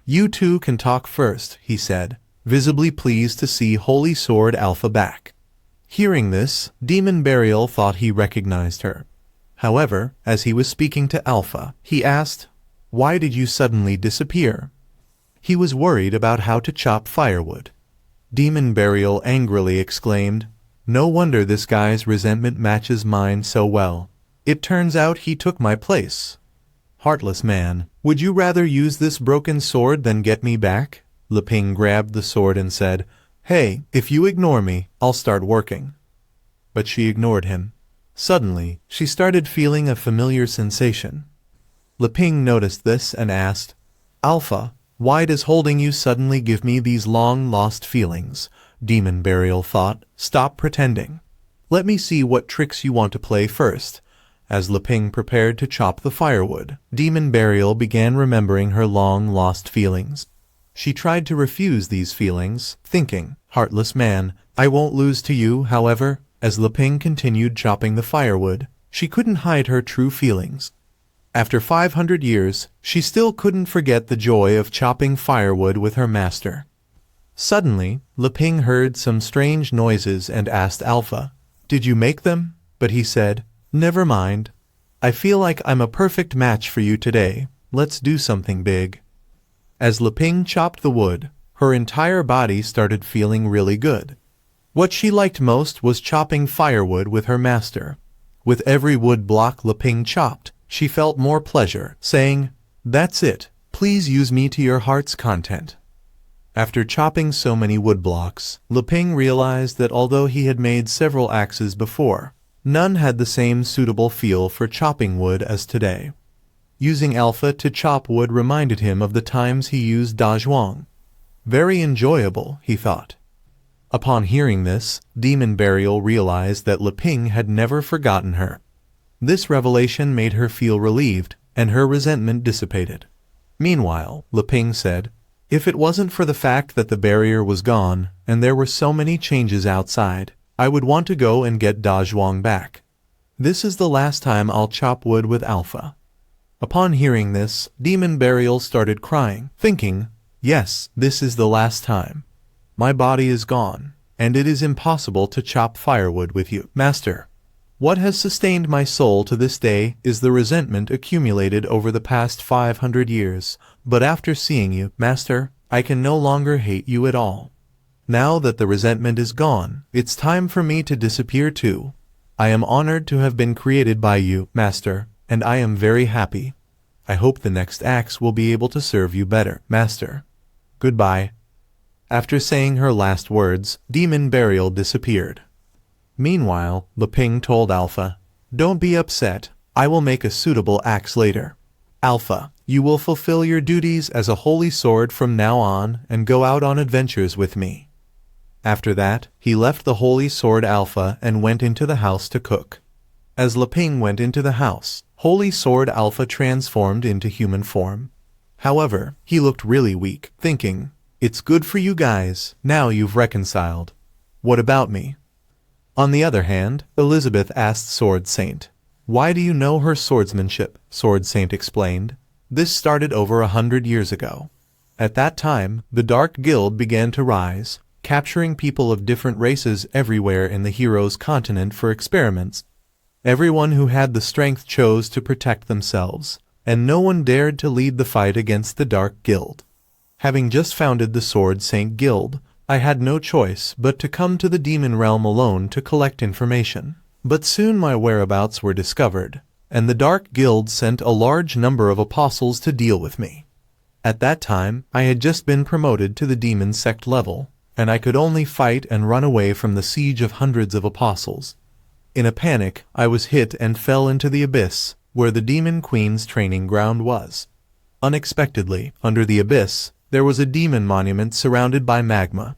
"You two can talk first," he said, visibly pleased to see Holy Sword Alpha back. Hearing this, Demon Burial thought he recognized her. However, as he was speaking to Alpha, he asked, "Why did you suddenly disappear?" He was worried about how to chop firewood. Demon Burial angrily exclaimed, "No wonder this guy's resentment matches mine so well. It turns out he took my place. Heartless man, would you rather use this broken sword than get me back?" Leping grabbed the sword and said, "Hey, if you ignore me, I'll start working." But she ignored him. Suddenly, she started feeling a familiar sensation. Leping noticed this and asked, "Alpha, why does holding you suddenly give me these long-lost feelings?" Demon Burial thought, "Stop pretending. Let me see what tricks you want to play first." As Leping prepared to chop the firewood, Demon Burial began remembering her long-lost feelings. She tried to refuse these feelings, thinking, "Heartless man, I won't lose to you." However, as Leping continued chopping the firewood, she couldn't hide her true feelings. After 500 years, she still couldn't forget the joy of chopping firewood with her master. Suddenly, Leping heard some strange noises and asked Alpha, "Did you make them?" But he said, "Never mind. I feel like I'm a perfect match for you today. Let's do something big." As Leping chopped the wood, her entire body started feeling really good. What she liked most was chopping firewood with her master. With every wood block Leping chopped, she felt more pleasure, saying, "That's it, please use me to your heart's content." After chopping so many wood blocks, Leping realized that although he had made several axes before, none had the same suitable feel for chopping wood as today. Using Alpha to chop wood reminded him of the times he used Dazhuang. Very enjoyable, he thought. Upon hearing this, Demon Burial realized that Leping had never forgotten her. This revelation made her feel relieved, and her resentment dissipated. Meanwhile, Leping said, "If it wasn't for the fact that the barrier was gone, and there were so many changes outside, I would want to go and get Dazhuang back. This is the last time I'll chop wood with Alpha." Upon hearing this, Demon Burial started crying, thinking, "Yes, this is the last time. My body is gone, and it is impossible to chop firewood with you, Master. What has sustained my soul to this day is the resentment accumulated over the past 500 years, but after seeing you, Master, I can no longer hate you at all. Now that the resentment is gone, it's time for me to disappear too. I am honored to have been created by you, Master, and I am very happy. I hope the next axe will be able to serve you better, Master. Goodbye." After saying her last words, Demon Burial disappeared. Meanwhile, Leping told Alpha, "Don't be upset. I will make a suitable axe later. Alpha, you will fulfill your duties as a holy sword from now on and go out on adventures with me." After that, he left the holy sword Alpha and went into the house to cook. As Leping went into the house, holy sword Alpha transformed into human form. However, he looked really weak, thinking, "It's good for you guys, now you've reconciled. What about me?" On the other hand, Elizabeth asked Sword Saint, "Why do you know her swordsmanship?" Sword Saint explained, "This started over 100 years ago. At that time, the Dark Guild began to rise, capturing people of different races everywhere in the hero's continent for experiments. Everyone who had the strength chose to protect themselves, and no one dared to lead the fight against the Dark Guild. Having just founded the Sword Saint Guild, I had no choice but to come to the demon realm alone to collect information. But soon my whereabouts were discovered, and the Dark Guild sent a large number of apostles to deal with me. At that time, I had just been promoted to the demon sect level, and I could only fight and run away from the siege of hundreds of apostles. In a panic, I was hit and fell into the abyss, where the Demon Queen's training ground was. Unexpectedly, under the abyss, there was a demon monument surrounded by magma.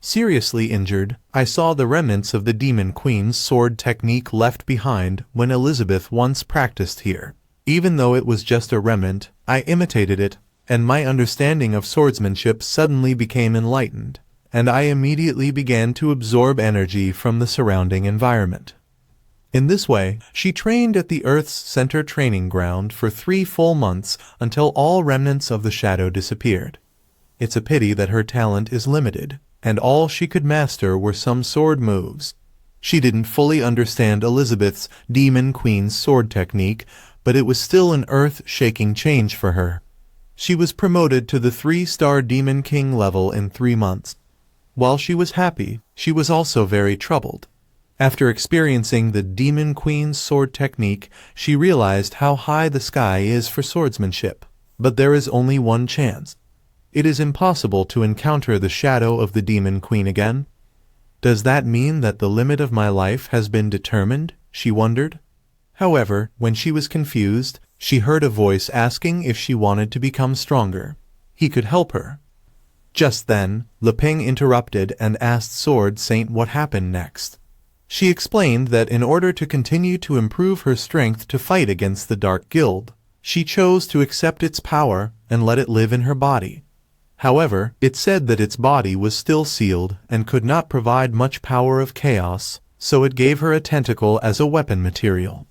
Seriously injured, I saw the remnants of the Demon Queen's sword technique left behind when Elizabeth once practiced here. Even though it was just a remnant, I imitated it, and my understanding of swordsmanship suddenly became enlightened, and I immediately began to absorb energy from the surrounding environment. In this way, she trained at the Earth's center training ground for 3 full months until all remnants of the shadow disappeared. It's a pity that her talent is limited, and all she could master were some sword moves. She didn't fully understand Elizabeth's Demon Queen's sword technique, but it was still an earth-shaking change for her. She was promoted to the 3-star Demon King level in 3 months. While she was happy, she was also very troubled. After experiencing the Demon Queen's sword technique, she realized how high the sky is for swordsmanship. But there is only one chance. It is impossible to encounter the shadow of the Demon Queen again. Does that mean that the limit of my life has been determined? She wondered. However, when she was confused, she heard a voice asking if she wanted to become stronger. He could help her. Just then, Leping interrupted and asked Sword Saint what happened next. She explained that in order to continue to improve her strength to fight against the Dark Guild, she chose to accept its power and let it live in her body. However, it said that its body was still sealed and could not provide much power of chaos, so it gave her a tentacle as a weapon material.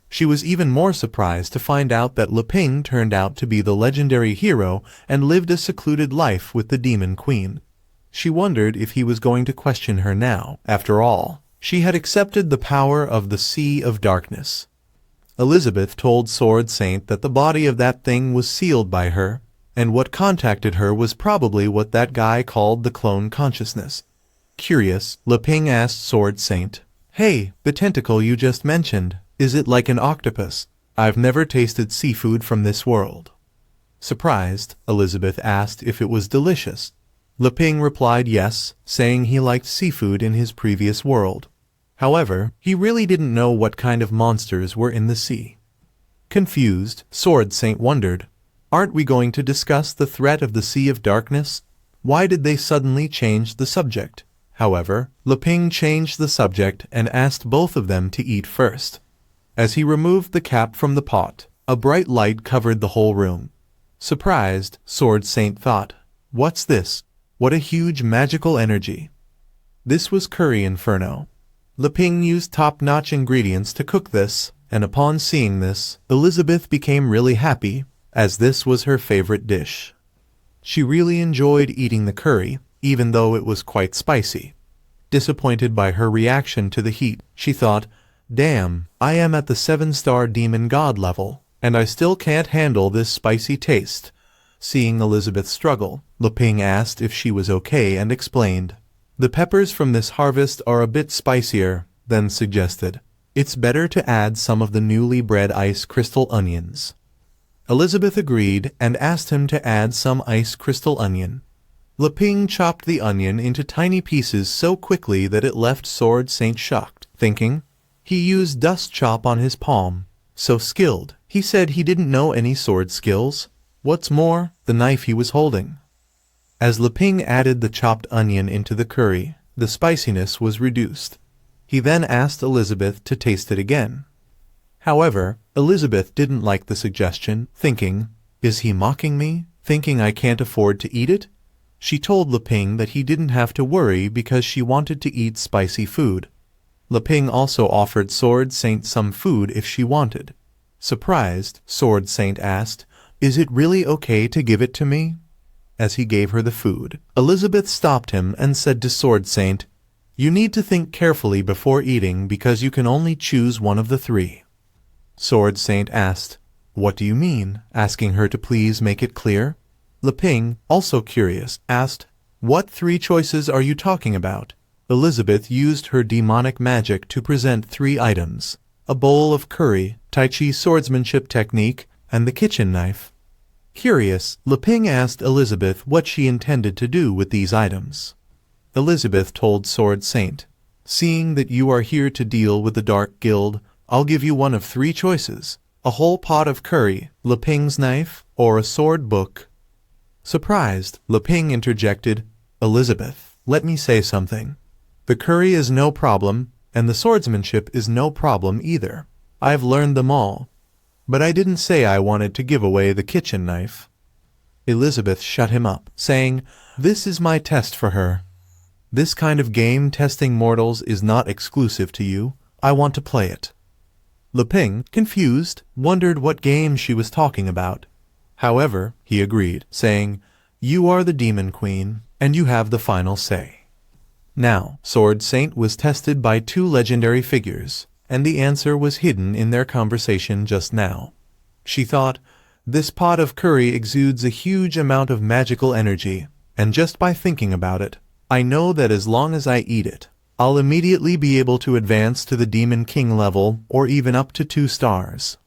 She was even more surprised to find out that Leping turned out to be the legendary hero and lived a secluded life with the Demon Queen. She wondered if he was going to question her now. After all, she had accepted the power of the Sea of Darkness. Elizabeth told Sword Saint that the body of that thing was sealed by her, and what contacted her was probably what that guy called the clone consciousness. Curious, Leping asked Sword Saint, "Hey, the tentacle you just mentioned, is it like an octopus? I've never tasted seafood from this world." Surprised, Elizabeth asked if it was delicious. Leping replied yes, saying he liked seafood in his previous world. However, he really didn't know what kind of monsters were in the sea. Confused, Sword Saint wondered, "Aren't we going to discuss the threat of the Sea of Darkness? Why did they suddenly change the subject?" However, Leping changed the subject and asked both of them to eat first. As he removed the cap from the pot, a bright light covered the whole room. Surprised, Sword Saint thought, "What's this? What a huge magical energy." This was curry inferno. Leping used top-notch ingredients to cook this, and upon seeing this, Elizabeth became really happy, as this was her favorite dish. She really enjoyed eating the curry, even though it was quite spicy. Disappointed by her reaction to the heat, she thought, "Damn, I am at the 7-star demon god level, and I still can't handle this spicy taste." Seeing Elizabeth struggle, Leping asked if she was okay and explained, "The peppers from this harvest are a bit spicier," then suggested, "It's better to add some of the newly bred ice crystal onions." Elizabeth agreed and asked him to add some ice crystal onion. Leping chopped the onion into tiny pieces so quickly that it left Sword Saint shocked, thinking, he used dust chop on his palm. So skilled. He said he didn't know any sword skills. What's more, the knife he was holding. As Leping added the chopped onion into the curry, the spiciness was reduced. He then asked Elizabeth to taste it again. However, Elizabeth didn't like the suggestion, thinking, "Is he mocking me, thinking I can't afford to eat it?" She told Leping that he didn't have to worry because she wanted to eat spicy food. Leping also offered Sword Saint some food if she wanted. Surprised, Sword Saint asked, "Is it really okay to give it to me?" As he gave her the food, Elizabeth stopped him and said to Sword Saint, "You need to think carefully before eating because you can only choose one of the three." Sword Saint asked, "What do you mean?" asking her to please make it clear. Leping, also curious, asked, "What 3 choices are you talking about?" Elizabeth used her demonic magic to present 3 items, a bowl of curry, Tai Chi swordsmanship technique, and the kitchen knife. Curious, Leping asked Elizabeth what she intended to do with these items. Elizabeth told Sword Saint, "Seeing that you are here to deal with the Dark Guild, I'll give you one of 3 choices, a whole pot of curry, Leping's knife, or a sword book." Surprised, Leping interjected, "Elizabeth, let me say something. The curry is no problem, and the swordsmanship is no problem either. I've learned them all. But I didn't say I wanted to give away the kitchen knife." Elizabeth shut him up, saying, "This is my test for her. This kind of game testing mortals is not exclusive to you. I want to play it." Leping, confused, wondered what game she was talking about. However, he agreed, saying, "You are the Demon Queen, and you have the final say." Now, Sword Saint was tested by 2 legendary figures, and the answer was hidden in their conversation just now. She thought, "This pot of curry exudes a huge amount of magical energy, and just by thinking about it, I know that as long as I eat it, I'll immediately be able to advance to the Demon King level or even up to 2 stars.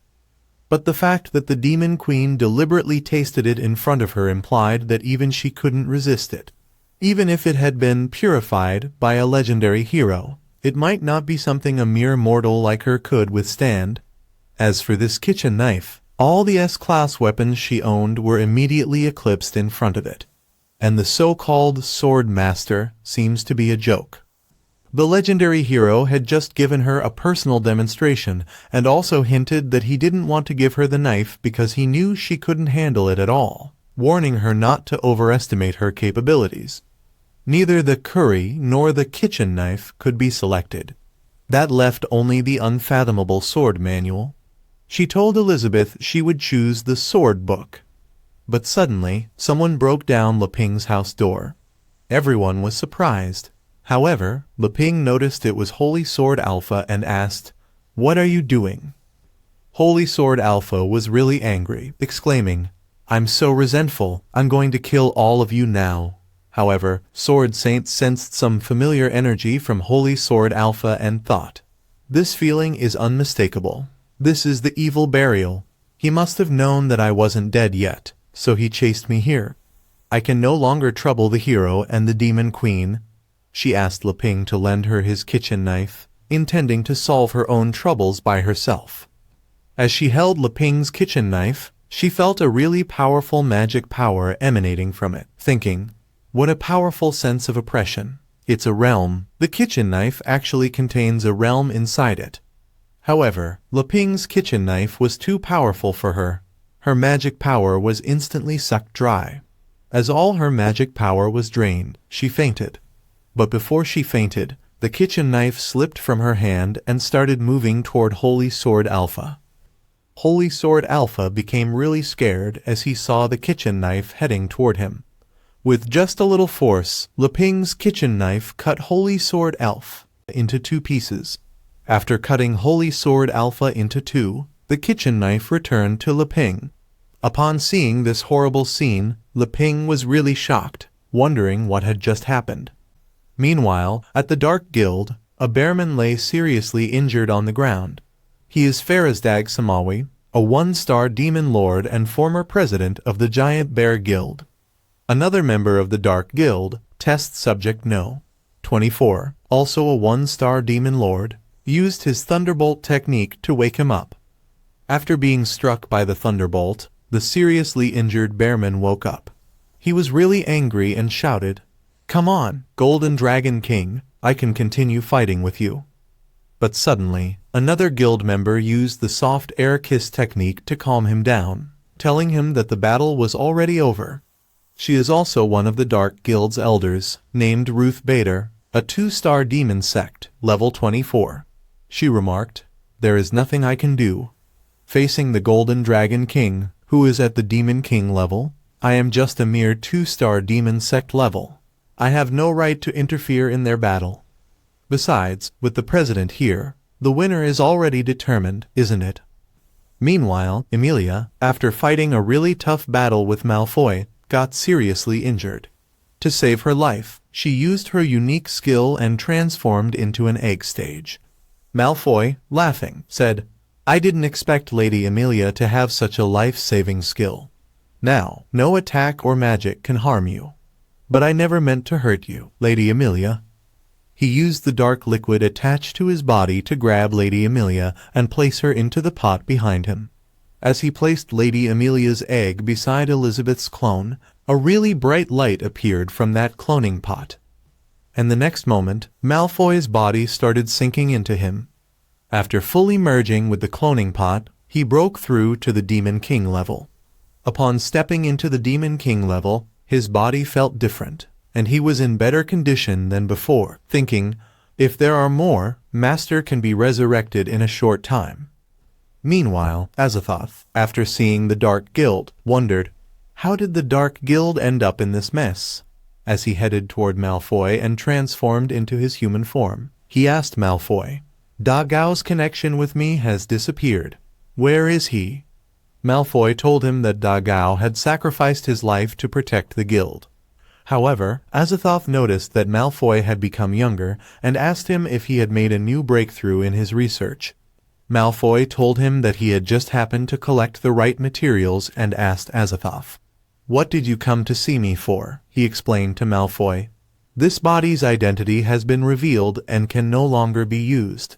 But the fact that the Demon Queen deliberately tasted it in front of her implied that even she couldn't resist it. Even if it had been purified by a legendary hero, it might not be something a mere mortal like her could withstand. As for this kitchen knife, all the S-class weapons she owned were immediately eclipsed in front of it. And the so-called Sword Master seems to be a joke. The legendary hero had just given her a personal demonstration and also hinted that he didn't want to give her the knife because he knew she couldn't handle it at all, warning her not to overestimate her capabilities. Neither the curry nor the kitchen knife could be selected. That left only the unfathomable sword manual. She told Elizabeth she would choose the sword book. But suddenly, someone broke down Leping's house door. Everyone was surprised. However, Leping noticed it was Holy Sword Alpha and asked, "What are you doing?" Holy Sword Alpha was really angry, exclaiming, I'm so resentful, I'm going to kill all of you now. However, Sword Saint sensed some familiar energy from Holy Sword Alpha and thought, this feeling is unmistakable. This is the evil burial. He must have known that I wasn't dead yet, so he chased me here. I can no longer trouble the hero and the demon queen. She asked Leping to lend her his kitchen knife, intending to solve her own troubles by herself. As she held Leping's kitchen knife, she felt a really powerful magic power emanating from it, thinking, what a powerful sense of oppression. It's a realm. The kitchen knife actually contains a realm inside it. However, Leping's kitchen knife was too powerful for her. Her magic power was instantly sucked dry. As all her magic power was drained, she fainted. But before she fainted, the kitchen knife slipped from her hand and started moving toward Holy Sword Alpha. Holy Sword Alpha became really scared as he saw the kitchen knife heading toward him. With just a little force, Leping's kitchen knife cut Holy Sword Alpha into 2 pieces. After cutting Holy Sword Alpha into 2, the kitchen knife returned to Leping. Upon seeing this horrible scene, Leping was really shocked, wondering what had just happened. Meanwhile, at the Dark Guild, a bearman lay seriously injured on the ground. He is Farazdag Samawi, a 1-star demon lord and former president of the Giant Bear Guild. Another member of the Dark Guild, Test Subject No. 24, also a 1-star demon lord, used his Thunderbolt technique to wake him up. After being struck by the Thunderbolt, the seriously injured bearman woke up. He was really angry and shouted, "Come on, Golden Dragon King, I can continue fighting with you." But suddenly, another guild member used the soft air kiss technique to calm him down, telling him that the battle was already over. She is also one of the Dark Guild's elders, named Ruth Bader, a 2-star demon sect, level 24. She remarked, "There is nothing I can do. Facing the Golden Dragon King, who is at the Demon King level, I am just a mere 2-star demon sect level. I have no right to interfere in their battle. Besides, with the president here, the winner is already determined, isn't it?" Meanwhile, Emilia, after fighting a really tough battle with Malfoy, got seriously injured. To save her life, she used her unique skill and transformed into an egg stage. Malfoy, laughing, said, "I didn't expect Lady Emilia to have such a life-saving skill. Now, no attack or magic can harm you. But I never meant to hurt you, Lady Emilia." He used the dark liquid attached to his body to grab Lady Emilia and place her into the pot behind him. As he placed Lady Emilia's egg beside Elizabeth's clone, a really bright light appeared from that cloning pot. And the next moment, Malfoy's body started sinking into him. After fully merging with the cloning pot, he broke through to the Demon King level. Upon stepping into the Demon King level, his body felt different, and he was in better condition than before, thinking, if there are more, Master can be resurrected in a short time. Meanwhile, Azathoth, after seeing the Dark Guild, wondered, how did the Dark Guild end up in this mess? As he headed toward Malfoy and transformed into his human form, he asked Malfoy, "Da Gao's connection with me has disappeared. Where is he?" Malfoy told him that Da Gao had sacrificed his life to protect the guild. However, Azathoth noticed that Malfoy had become younger and asked him if he had made a new breakthrough in his research. Malfoy told him that he had just happened to collect the right materials and asked Azathoth, "What did you come to see me for?" He explained to Malfoy, "This body's identity has been revealed and can no longer be used.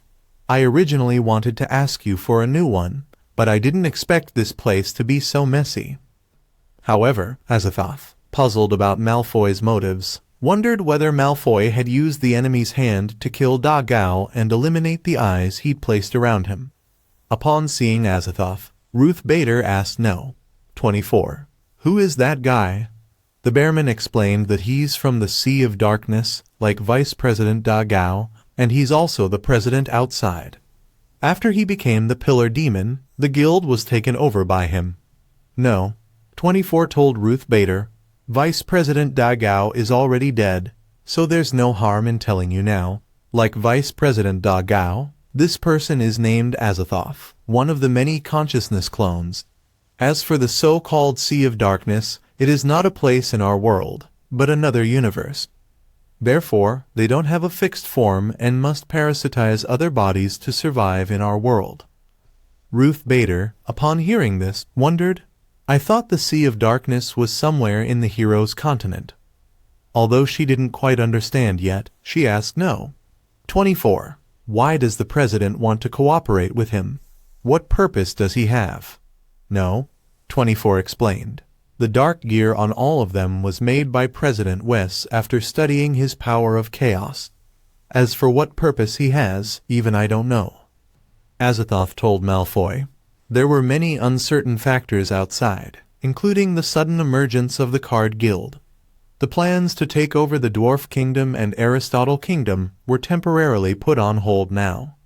I originally wanted to ask you for a new one, but I didn't expect this place to be so messy." However, Azathoth, puzzled about Malfoy's motives, wondered whether Malfoy had used the enemy's hand to kill Da Gao and eliminate the eyes he'd placed around him. Upon seeing Azathoth, Ruth Bader asked No. 24. "Who is that guy?" The bearman explained that he's from the Sea of Darkness, like Vice President Da Gao, and he's also the president outside. After he became the Pillar Demon, the guild was taken over by him. No. 24 told Ruth Bader, "Vice President Da Gao is already dead, so there's no harm in telling you now. Like Vice President Da Gao, this person is named Azathoth, one of the many consciousness clones. As for the so-called Sea of Darkness, it is not a place in our world, but another universe. Therefore, they don't have a fixed form and must parasitize other bodies to survive in our world. Ruth Bader, upon hearing this, wondered, I thought the Sea of Darkness was somewhere in the hero's continent. Although she didn't quite understand yet, she asked no. 24. Why does the president want to cooperate with him? What purpose does he have? No. 24 explained. The dark gear on all of them was made by President Wes after studying his power of chaos. As for what purpose he has, even I don't know. Azathoth told Malfoy. There were many uncertain factors outside, including the sudden emergence of the Card Guild. The plans to take over the Dwarf Kingdom and Aristotle Kingdom were temporarily put on hold now.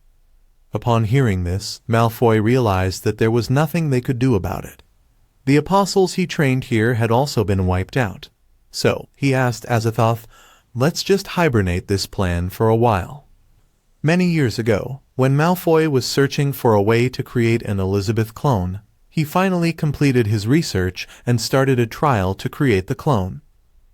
Upon hearing this, Malfoy realized that there was nothing they could do about it. The apostles he trained here had also been wiped out. So, he asked Azathoth, let's just hibernate this plan for a while. Many years ago, when Malfoy was searching for a way to create an Elizabeth clone, he finally completed his research and started a trial to create the clone.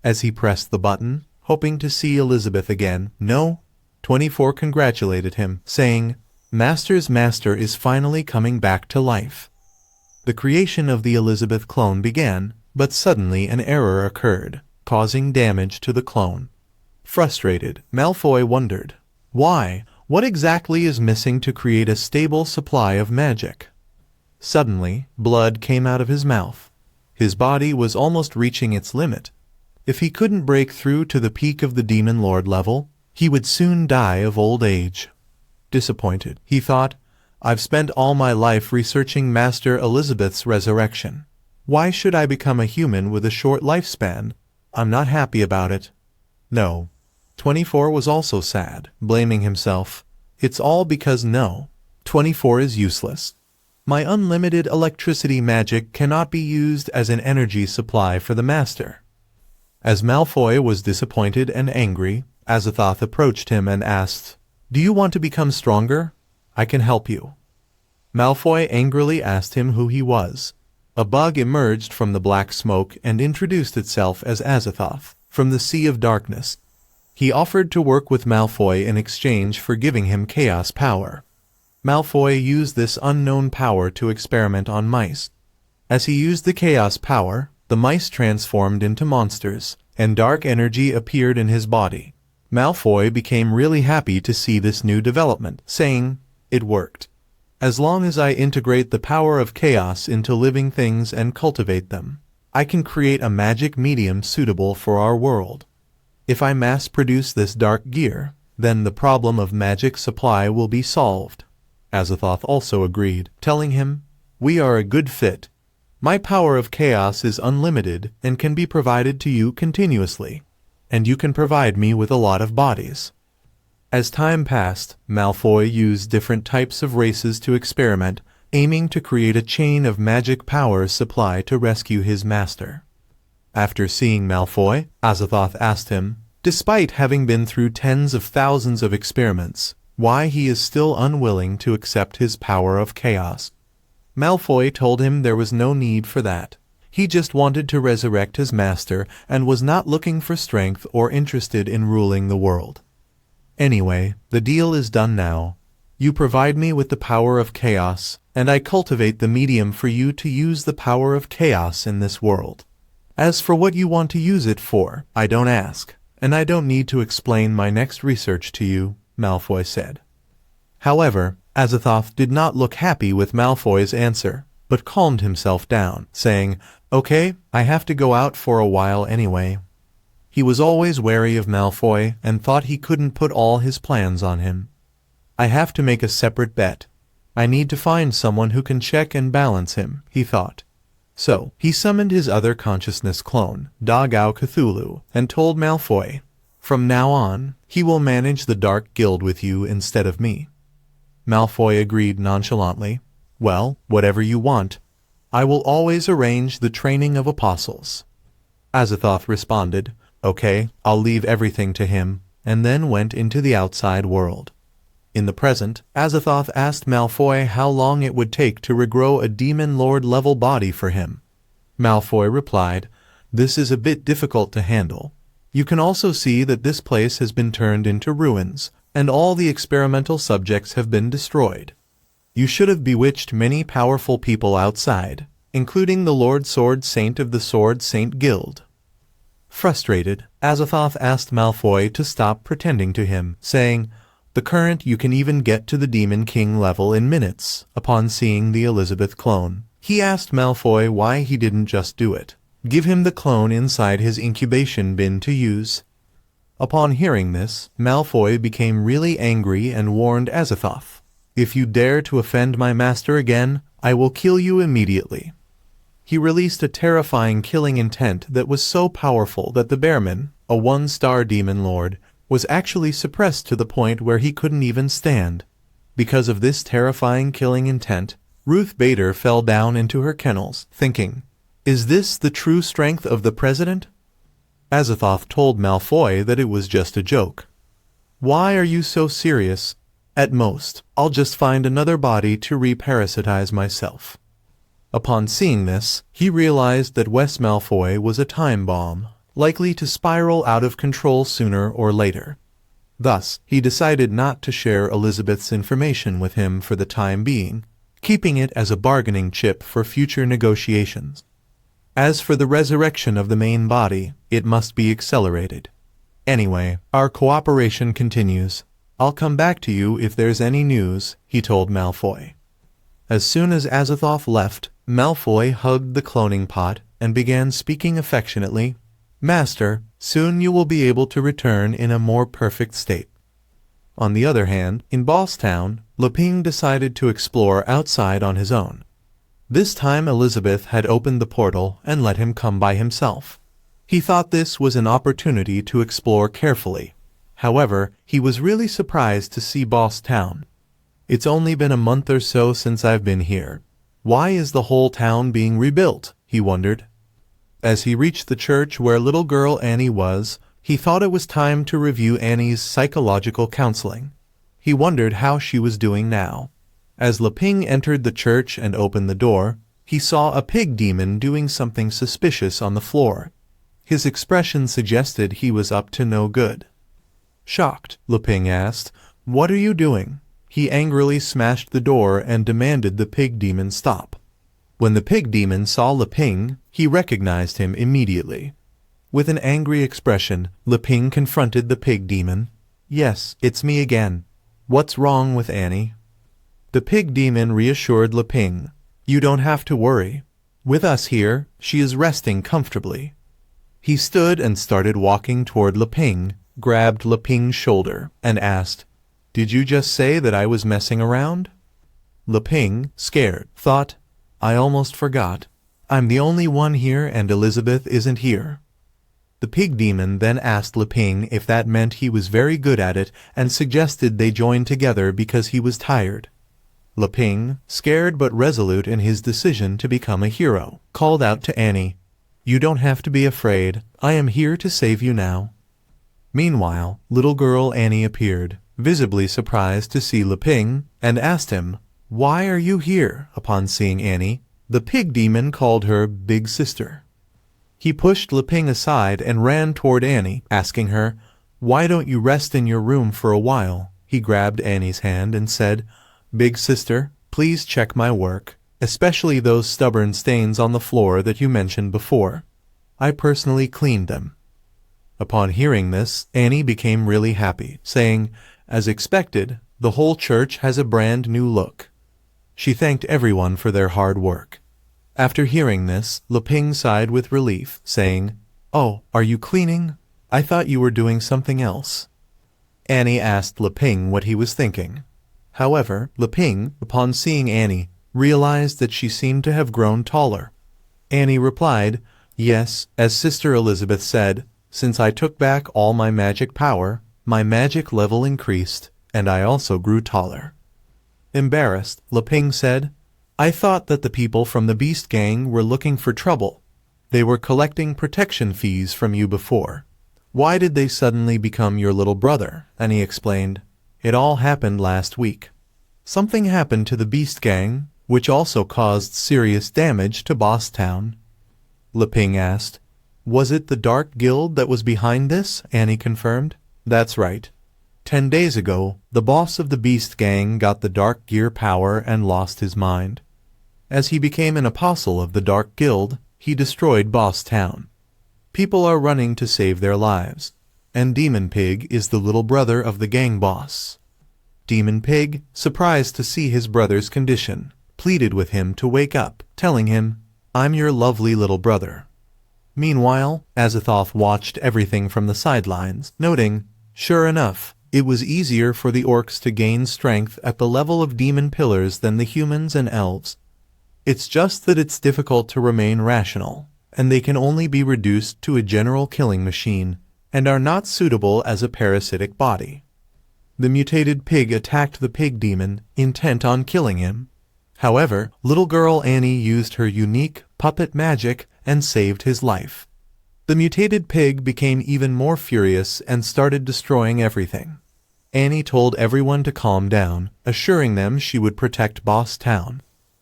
As he pressed the button, hoping to see Elizabeth again, no, 24 congratulated him, saying, Master's master is finally coming back to life. The creation of the Elizabeth clone began, but suddenly an error occurred, causing damage to the clone. Frustrated, Malfoy wondered, why? What exactly is missing to create a stable supply of magic? Suddenly, blood came out of his mouth. His body was almost reaching its limit. If he couldn't break through to the peak of the Demon Lord level, he would soon die of old age. Disappointed, he thought, I've spent all my life researching Master Elizabeth's resurrection. Why should I become a human with a short lifespan? I'm not happy about it. No. 24 was also sad, blaming himself. It's all because no. 24 is useless. My unlimited electricity magic cannot be used as an energy supply for the Master. As Malfoy was disappointed and angry, Azathoth approached him and asked, Do you want to become stronger? I can help you. Malfoy angrily asked him who he was. A bug emerged from the black smoke and introduced itself as Azathoth, from the Sea of Darkness. He offered to work with Malfoy in exchange for giving him chaos power. Malfoy used this unknown power to experiment on mice. As he used the chaos power, the mice transformed into monsters, and dark energy appeared in his body. Malfoy became really happy to see this new development, saying, It worked. As long as I integrate the power of chaos into living things and cultivate them, I can create a magic medium suitable for our world. If I mass-produce this dark gear, then the problem of magic supply will be solved. Azathoth also agreed, telling him, We are a good fit. My power of chaos is unlimited and can be provided to you continuously, and you can provide me with a lot of bodies. As time passed, Malfoy used different types of races to experiment, aiming to create a chain of magic power supply to rescue his master. After seeing Malfoy, Azathoth asked him, despite having been through tens of thousands of experiments, why he is still unwilling to accept his power of chaos. Malfoy told him there was no need for that. He just wanted to resurrect his master and was not looking for strength or interested in ruling the world. Anyway, the deal is done now. You provide me with the power of chaos, and I cultivate the medium for you to use the power of chaos in this world. As for what you want to use it for, I don't ask, and I don't need to explain my next research to you, Malfoy said. However, Azathoth did not look happy with Malfoy's answer, but calmed himself down, saying, Okay, I have to go out for a while anyway. He was always wary of Malfoy and thought he couldn't put all his plans on him. I have to make a separate bet. I need to find someone who can check and balance him, he thought. So, he summoned his other consciousness clone, Dagao Cthulhu, and told Malfoy, From now on, he will manage the Dark Guild with you instead of me. Malfoy agreed nonchalantly, Well, whatever you want. I will always arrange the training of apostles. Azathoth responded, Okay, I'll leave everything to him, and then went into the outside world. In the present, Azathoth asked Malfoy how long it would take to regrow a Demon Lord-level body for him. Malfoy replied, "This is a bit difficult to handle. You can also see that this place has been turned into ruins, and all the experimental subjects have been destroyed. You should have bewitched many powerful people outside, including the Lord Sword Saint of the Sword Saint Guild." Frustrated, Azathoth asked Malfoy to stop pretending to him, saying, "The current you can even get to the Demon King level in minutes." Upon seeing the Elizabeth clone, he asked Malfoy why he didn't just do it. Give him the clone inside his incubation bin to use. Upon hearing this, Malfoy became really angry and warned Azathoth, "If you dare to offend my master again, I will kill you immediately." He released a terrifying killing intent that was so powerful that the Bearman, a one-star demon lord, was actually suppressed to the point where he couldn't even stand. Because of this terrifying killing intent, Ruth Bader fell down into her kennels, thinking, "Is this the true strength of the president?" Azathoth told Malfoy that it was just a joke. "Why are you so serious? At most, I'll just find another body to reparasitize myself." Upon seeing this, he realized that Wes Malfoy was a time bomb, likely to spiral out of control sooner or later. Thus, he decided not to share Elizabeth's information with him for the time being, keeping it as a bargaining chip for future negotiations. As for the resurrection of the main body, it must be accelerated. "Anyway, our cooperation continues. I'll come back to you if there's any news," he told Malfoy. As soon as Azathoth left, Malfoy hugged the cloning pot and began speaking affectionately, "Master, soon you will be able to return in a more perfect state." On the other hand, in Bosstown, Lupin decided to explore outside on his own. This time Elizabeth had opened the portal and let him come by himself. He thought this was an opportunity to explore carefully. However, he was really surprised to see Bosstown. "It's only been a month or so since I've been here. Why is the whole town being rebuilt?" he wondered. As he reached the church where little girl Annie was, he thought it was time to review Annie's psychological counseling. He wondered how she was doing now. As Lupin entered the church and opened the door, he saw a pig demon doing something suspicious on the floor. His expression suggested he was up to no good. Shocked, Lupin asked, "What are you doing?" He angrily smashed the door and demanded the pig demon stop. When the pig demon saw Lupin, he recognized him immediately. With an angry expression, Lupin confronted the pig demon. "Yes, it's me again. What's wrong with Annie?" The pig demon reassured Lupin, "You don't have to worry. With us here, she is resting comfortably." He stood and started walking toward Lupin, grabbed Lupin's shoulder, and asked, "Did you just say that I was messing around?" Lupin, scared, thought, "I almost forgot. I'm the only one here and Elizabeth isn't here." The pig demon then asked Lupin if that meant he was very good at it and suggested they join together because he was tired. Lupin, scared but resolute in his decision to become a hero, called out to Annie, "You don't have to be afraid. I am here to save you now." Meanwhile, little girl Annie appeared, visibly surprised to see Lupin, and asked him, "Why are you here?" Upon seeing Annie, the pig demon called her Big Sister. He pushed Lupin aside and ran toward Annie, asking her, "Why don't you rest in your room for a while?" He grabbed Annie's hand and said, "Big Sister, please check my work, especially those stubborn stains on the floor that you mentioned before. I personally cleaned them." Upon hearing this, Annie became really happy, saying, "As expected, the whole church has a brand new look." She thanked everyone for their hard work. After hearing this, Lupin sighed with relief, saying, "Oh, are you cleaning? I thought you were doing something else." Annie asked Lupin what he was thinking. However, Lupin, upon seeing Annie, realized that she seemed to have grown taller. Annie replied, "Yes, as Sister Elizabeth said, since I took back all my magic power, my magic level increased, and I also grew taller." Embarrassed, Lupin said, "I thought that the people from the Beast Gang were looking for trouble. They were collecting protection fees from you before. Why did they suddenly become your little brother?" And he explained, It all happened last week. Something happened to the Beast Gang, which also caused serious damage to Boss Town. Leping asked. Was it the Dark Guild that was behind this? Annie confirmed. That's right. 10 days ago, the boss of the Beast Gang got the Dark Gear power and lost his mind. As he became an apostle of the Dark Guild, he destroyed Boss Town. People are running to save their lives, and Demon Pig is the little brother of the gang boss. Demon Pig, surprised to see his brother's condition, pleaded with him to wake up, telling him, I'm your lovely little brother. Meanwhile, Azathoth watched everything from the sidelines, noting, sure enough, it was easier for the orcs to gain strength at the level of demon pillars than the humans and elves. It's just that it's difficult to remain rational, and they can only be reduced to a general killing machine, and are not suitable as a parasitic body. The mutated pig attacked the pig demon, intent on killing him. However, little girl Annie used her unique puppet magic and saved his life. The mutated pig became even more furious and started destroying everything. Annie told everyone to calm down, assuring them she would protect Boss Town.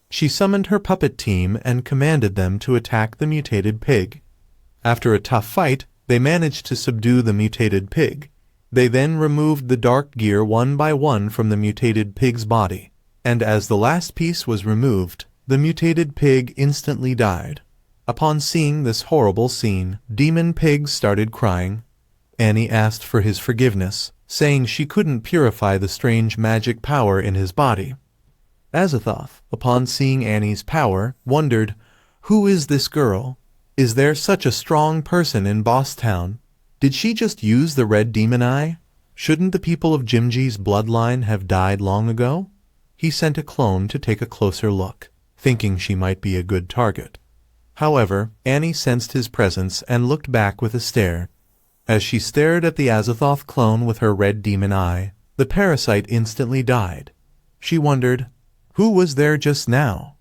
She summoned her puppet team and commanded them to attack the mutated pig. After a tough fight, they managed to subdue the mutated pig. They then removed the dark gear one by one from the mutated pig's body, and as the last piece was removed, the mutated pig instantly died. Upon seeing this horrible scene, Demon Pig started crying. Annie asked for his forgiveness, saying she couldn't purify the strange magic power in his body. Azathoth, upon seeing Annie's power, wondered, who is this girl? Is there such a strong person in Boss Town? Did she just use the red demon eye? Shouldn't the people of Jimji's bloodline have died long ago? He sent a clone to take a closer look, thinking she might be a good target. However, Annie sensed his presence and looked back with a stare. As she stared at the Azathoth clone with her red demon eye, the parasite instantly died. She wondered, who was there just now?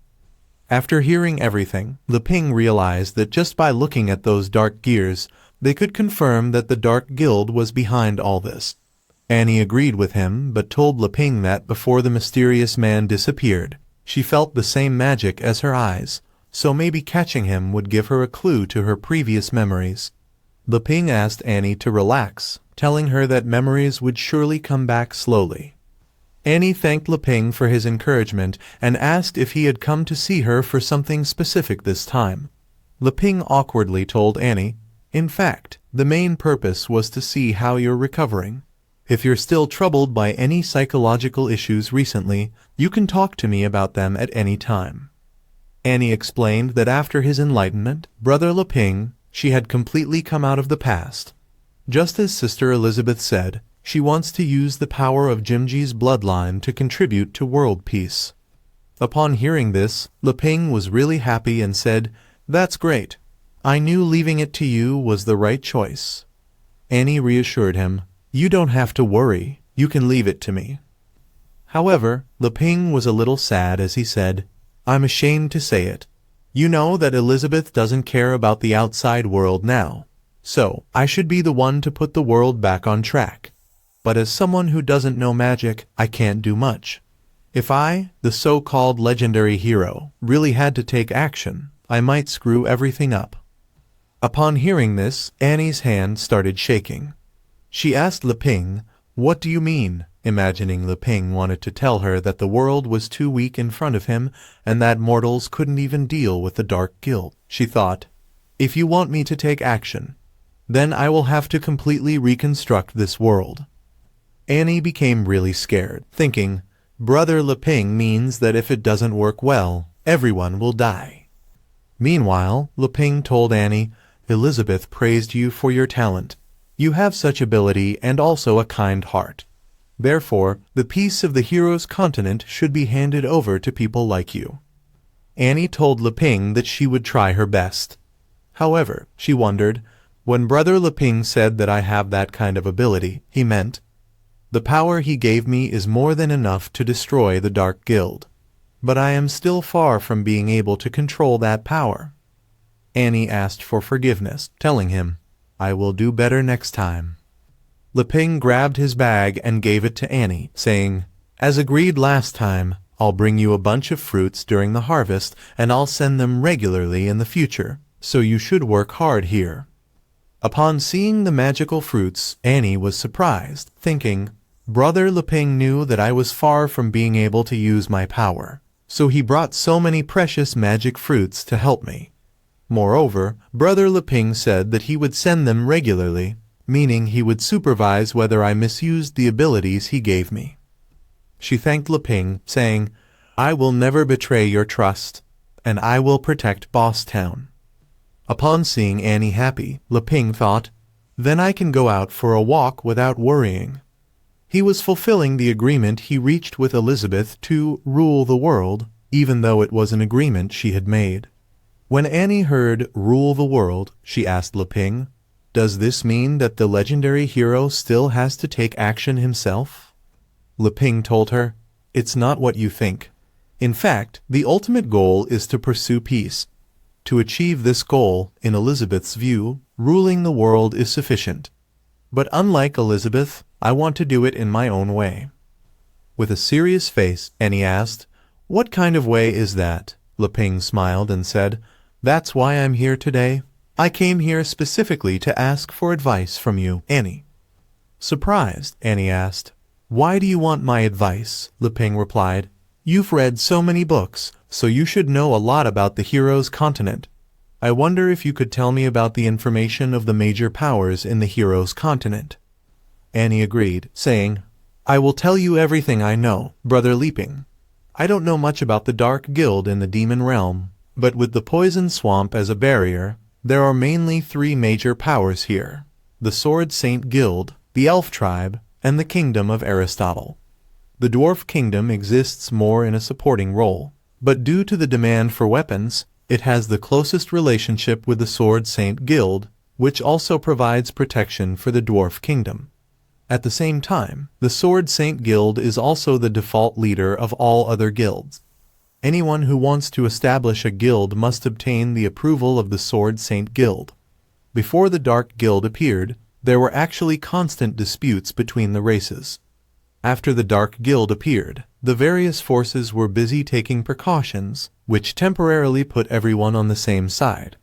After hearing everything, Leping realized that just by looking at those dark gears, they could confirm that the Dark Guild was behind all this. Annie agreed with him, but told Leping that before the mysterious man disappeared, she felt the same magic as her eyes, so maybe catching him would give her a clue to her previous memories. Leping asked Annie to relax, telling her that memories would surely come back slowly. Annie thanked Leping for his encouragement and asked if he had come to see her for something specific this time. Leping awkwardly told Annie, in fact, the main purpose was to see how you're recovering. If you're still troubled by any psychological issues recently, you can talk to me about them at any time. Annie explained that after his enlightenment, Brother Leping, she had completely come out of the past. Just as Sister Elizabeth said, she wants to use the power of Jimji's bloodline to contribute to world peace. Upon hearing this, Leping was really happy and said, that's great. I knew leaving it to you was the right choice. Annie reassured him, you don't have to worry, you can leave it to me. However, Leping was a little sad as he said, I'm ashamed to say it. You know that Elizabeth doesn't care about the outside world now, so I should be the one to put the world back on track. But as someone who doesn't know magic, I can't do much. If I, the so-called legendary hero, really had to take action, I might screw everything up. Upon hearing this, Annie's hand started shaking. She asked Leping, what do you mean? Imagining Leping wanted to tell her that the world was too weak in front of him and that mortals couldn't even deal with the Dark Guild. She thought, if you want me to take action, then I will have to completely reconstruct this world. Annie became really scared, thinking, Brother Leping means that if it doesn't work well, everyone will die. Meanwhile, Leping told Annie, Elizabeth praised you for your talent. You have such ability and also a kind heart. Therefore, the peace of the hero's continent should be handed over to people like you. Annie told Leping that she would try her best. However, she wondered, when Brother Leping said that I have that kind of ability, he meant, the power he gave me is more than enough to destroy the Dark Guild. But I am still far from being able to control that power. Annie asked for forgiveness, telling him, I will do better next time. Leping grabbed his bag and gave it to Annie, saying, "As agreed last time, I'll bring you a bunch of fruits during the harvest and I'll send them regularly in the future, so you should work hard here." Upon seeing the magical fruits, Annie was surprised, thinking, "Brother Leping knew that I was far from being able to use my power, so he brought so many precious magic fruits to help me." Moreover, Brother Leping said that he would send them regularly, meaning he would supervise whether I misused the abilities he gave me. She thanked Leping, saying, "I will never betray your trust, and I will protect Boss Town." Upon seeing Annie happy, Leping thought, "Then I can go out for a walk without worrying." He was fulfilling the agreement he reached with Elizabeth to rule the world, even though it was an agreement she had made. When Annie heard "rule the world," she asked Leping, "Does this mean that the legendary hero still has to take action himself?" Leping told her, "It's not what you think. In fact, the ultimate goal is to pursue peace. To achieve this goal, in Elizabeth's view, ruling the world is sufficient. But unlike Elizabeth, I want to do it in my own way." With a serious face, Annie asked, "What kind of way is that?" Leping smiled and said, "That's why I'm here today. I came here specifically to ask for advice from you, Annie." Surprised, Annie asked, "Why do you want my advice?" Leping replied, "You've read so many books, so you should know a lot about the hero's continent. I wonder if you could tell me about the information of the major powers in the hero's continent." Annie agreed, saying, "I will tell you everything I know, Brother Leping. I don't know much about the Dark Guild in the Demon Realm, but with the Poison Swamp as a barrier, there are mainly three major powers here: the Sword Saint Guild, the Elf Tribe, and the Kingdom of Aristotle. The Dwarf Kingdom exists more in a supporting role, but due to the demand for weapons, it has the closest relationship with the Sword Saint Guild, which also provides protection for the Dwarf Kingdom. At the same time, the Sword Saint Guild is also the default leader of all other guilds. Anyone who wants to establish a guild must obtain the approval of the Sword Saint Guild. Before the Dark Guild appeared, there were actually constant disputes between the races. After the Dark Guild appeared, the various forces were busy taking precautions, which temporarily put everyone on the same side.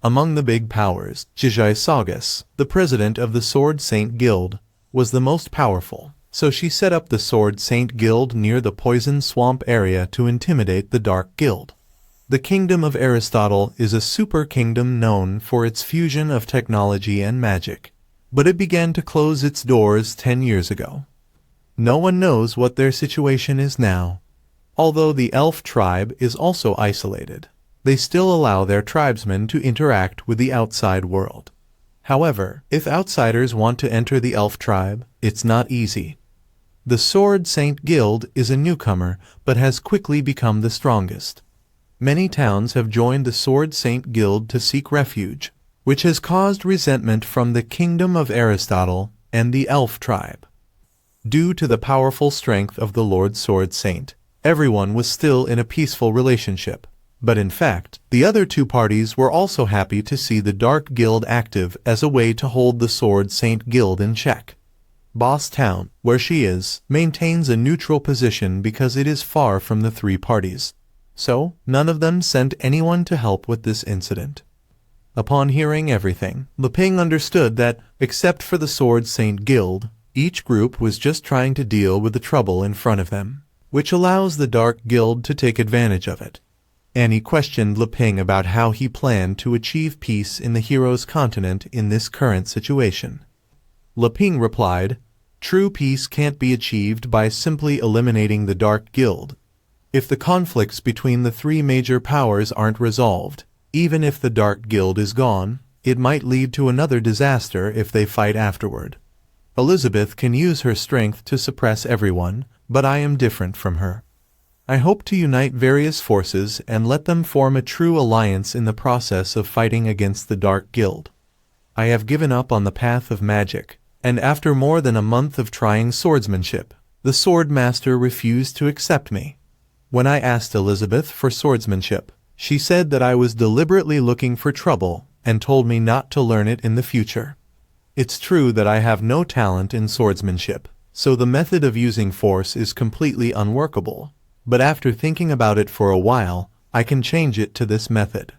Among the big powers, Chijai Saugus, the president of the Sword Saint Guild, was the most powerful, so she set up the Sword Saint Guild near the Poison Swamp area to intimidate the Dark Guild. The Kingdom of Aristotle is a super kingdom known for its fusion of technology and magic, but it began to close its doors 10 years ago. No one knows what their situation is now. Although the Elf Tribe is also isolated, they still allow their tribesmen to interact with the outside world. However, if outsiders want to enter the Elf Tribe, it's not easy. The Sword Saint Guild is a newcomer, but has quickly become the strongest. Many towns have joined the Sword Saint Guild to seek refuge, which has caused resentment from the Kingdom of Aristotle and the Elf Tribe. Due to the powerful strength of the Lord Sword Saint, everyone was still in a peaceful relationship. But in fact, the other two parties were also happy to see the Dark Guild active as a way to hold the Sword Saint Guild in check. Boss Town, where she is, maintains a neutral position because it is far from the three parties. So, none of them sent anyone to help with this incident. Upon hearing everything, Leping understood that, except for the Sword Saint Guild, each group was just trying to deal with the trouble in front of them, which allows the Dark Guild to take advantage of it. Annie questioned Leping about how he planned to achieve peace in the hero's continent in this current situation. Leping replied, "True peace can't be achieved by simply eliminating the Dark Guild. If the conflicts between the three major powers aren't resolved, even if the Dark Guild is gone, it might lead to another disaster if they fight afterward. Elizabeth can use her strength to suppress everyone, but I am different from her. I hope to unite various forces and let them form a true alliance in the process of fighting against the Dark Guild. I have given up on the path of magic, and after more than a month of trying swordsmanship, the sword master refused to accept me. When I asked Elizabeth for swordsmanship, she said that I was deliberately looking for trouble and told me not to learn it in the future. It's true that I have no talent in swordsmanship, so the method of using force is completely unworkable. But after thinking about it for a while, I can change it to this method.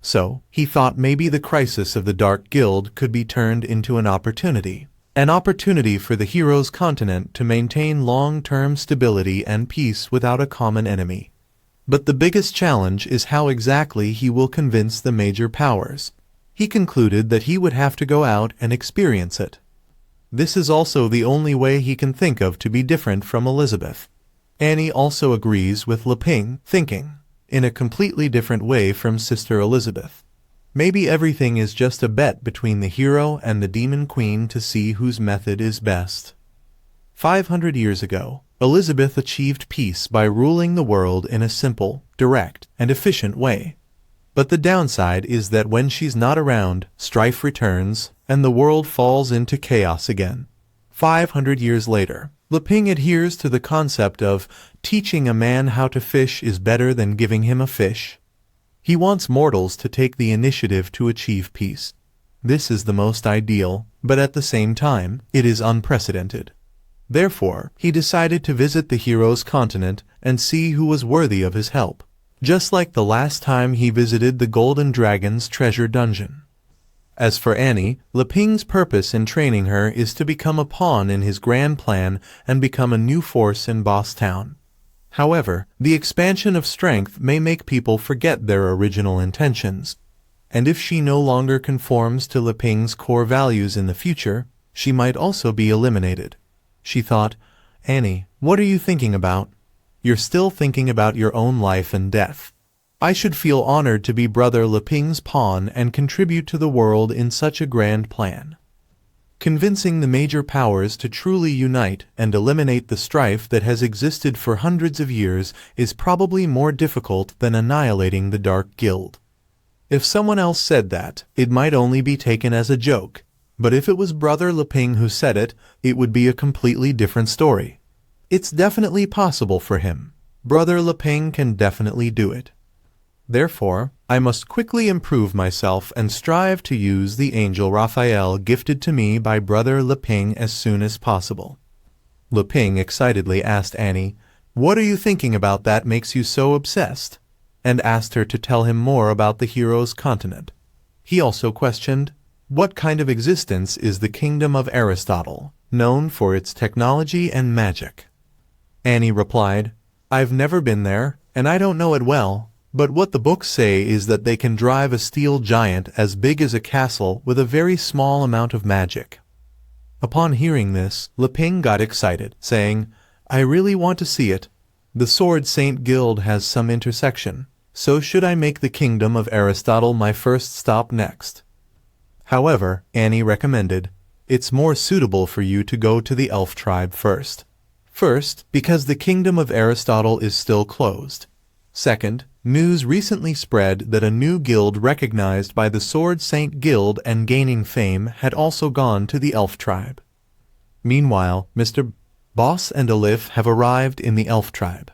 So, he thought maybe the crisis of the Dark Guild could be turned into an opportunity. An opportunity for the hero's continent to maintain long-term stability and peace without a common enemy. But the biggest challenge is how exactly he will convince the major powers. He concluded that he would have to go out and experience it. This is also the only way he can think of to be different from Elizabeth. Annie also agrees with Leping, thinking in a completely different way from Sister Elizabeth. Maybe everything is just a bet between the hero and the Demon Queen to see whose method is best. 500 years ago, Elizabeth achieved peace by ruling the world in a simple, direct, and efficient way. But the downside is that when she's not around, strife returns, and the world falls into chaos again. 500 years later, Leping adheres to the concept of teaching a man how to fish is better than giving him a fish. He wants mortals to take the initiative to achieve peace. This is the most ideal, but at the same time, it is unprecedented. Therefore, he decided to visit the hero's continent and see who was worthy of his help, just like the last time he visited the Golden Dragon's treasure dungeon. As for Annie, Leping's purpose in training her is to become a pawn in his grand plan and become a new force in Boss Town. However, the expansion of strength may make people forget their original intentions, and if she no longer conforms to Leping's core values in the future, she might also be eliminated. She thought, "Annie, what are you thinking about? You're still thinking about your own life and death. I should feel honored to be Brother Leping's pawn and contribute to the world in such a grand plan." Convincing the major powers to truly unite and eliminate the strife that has existed for hundreds of years is probably more difficult than annihilating the Dark Guild. If someone else said that, it might only be taken as a joke, but if it was Brother Leping who said it, it would be a completely different story. It's definitely possible for him. Brother Leping can definitely do it. Therefore, I must quickly improve myself and strive to use the angel Raphael gifted to me by Brother Leping as soon as possible. Leping excitedly asked Annie, "What are you thinking about that makes you so obsessed?" and asked her to tell him more about the hero's continent. He also questioned, "What kind of existence is the kingdom of Aristotle, known for its technology and magic?" Annie replied, "I've never been there, and I don't know it well. But what the books say is that they can drive a steel giant as big as a castle with a very small amount of magic." Upon hearing this, Leping got excited, saying, "I really want to see it. The Sword Saint Guild has some intersection, so should I make the kingdom of Aristotle my first stop next?" However, Annie recommended, "It's more suitable for you to go to the elf tribe first. First, because the kingdom of Aristotle is still closed. Second, news recently spread that a new guild recognized by the Sword Saint Guild and gaining fame had also gone to the elf tribe. Meanwhile, Mr. Boss and Alif have arrived in the elf tribe.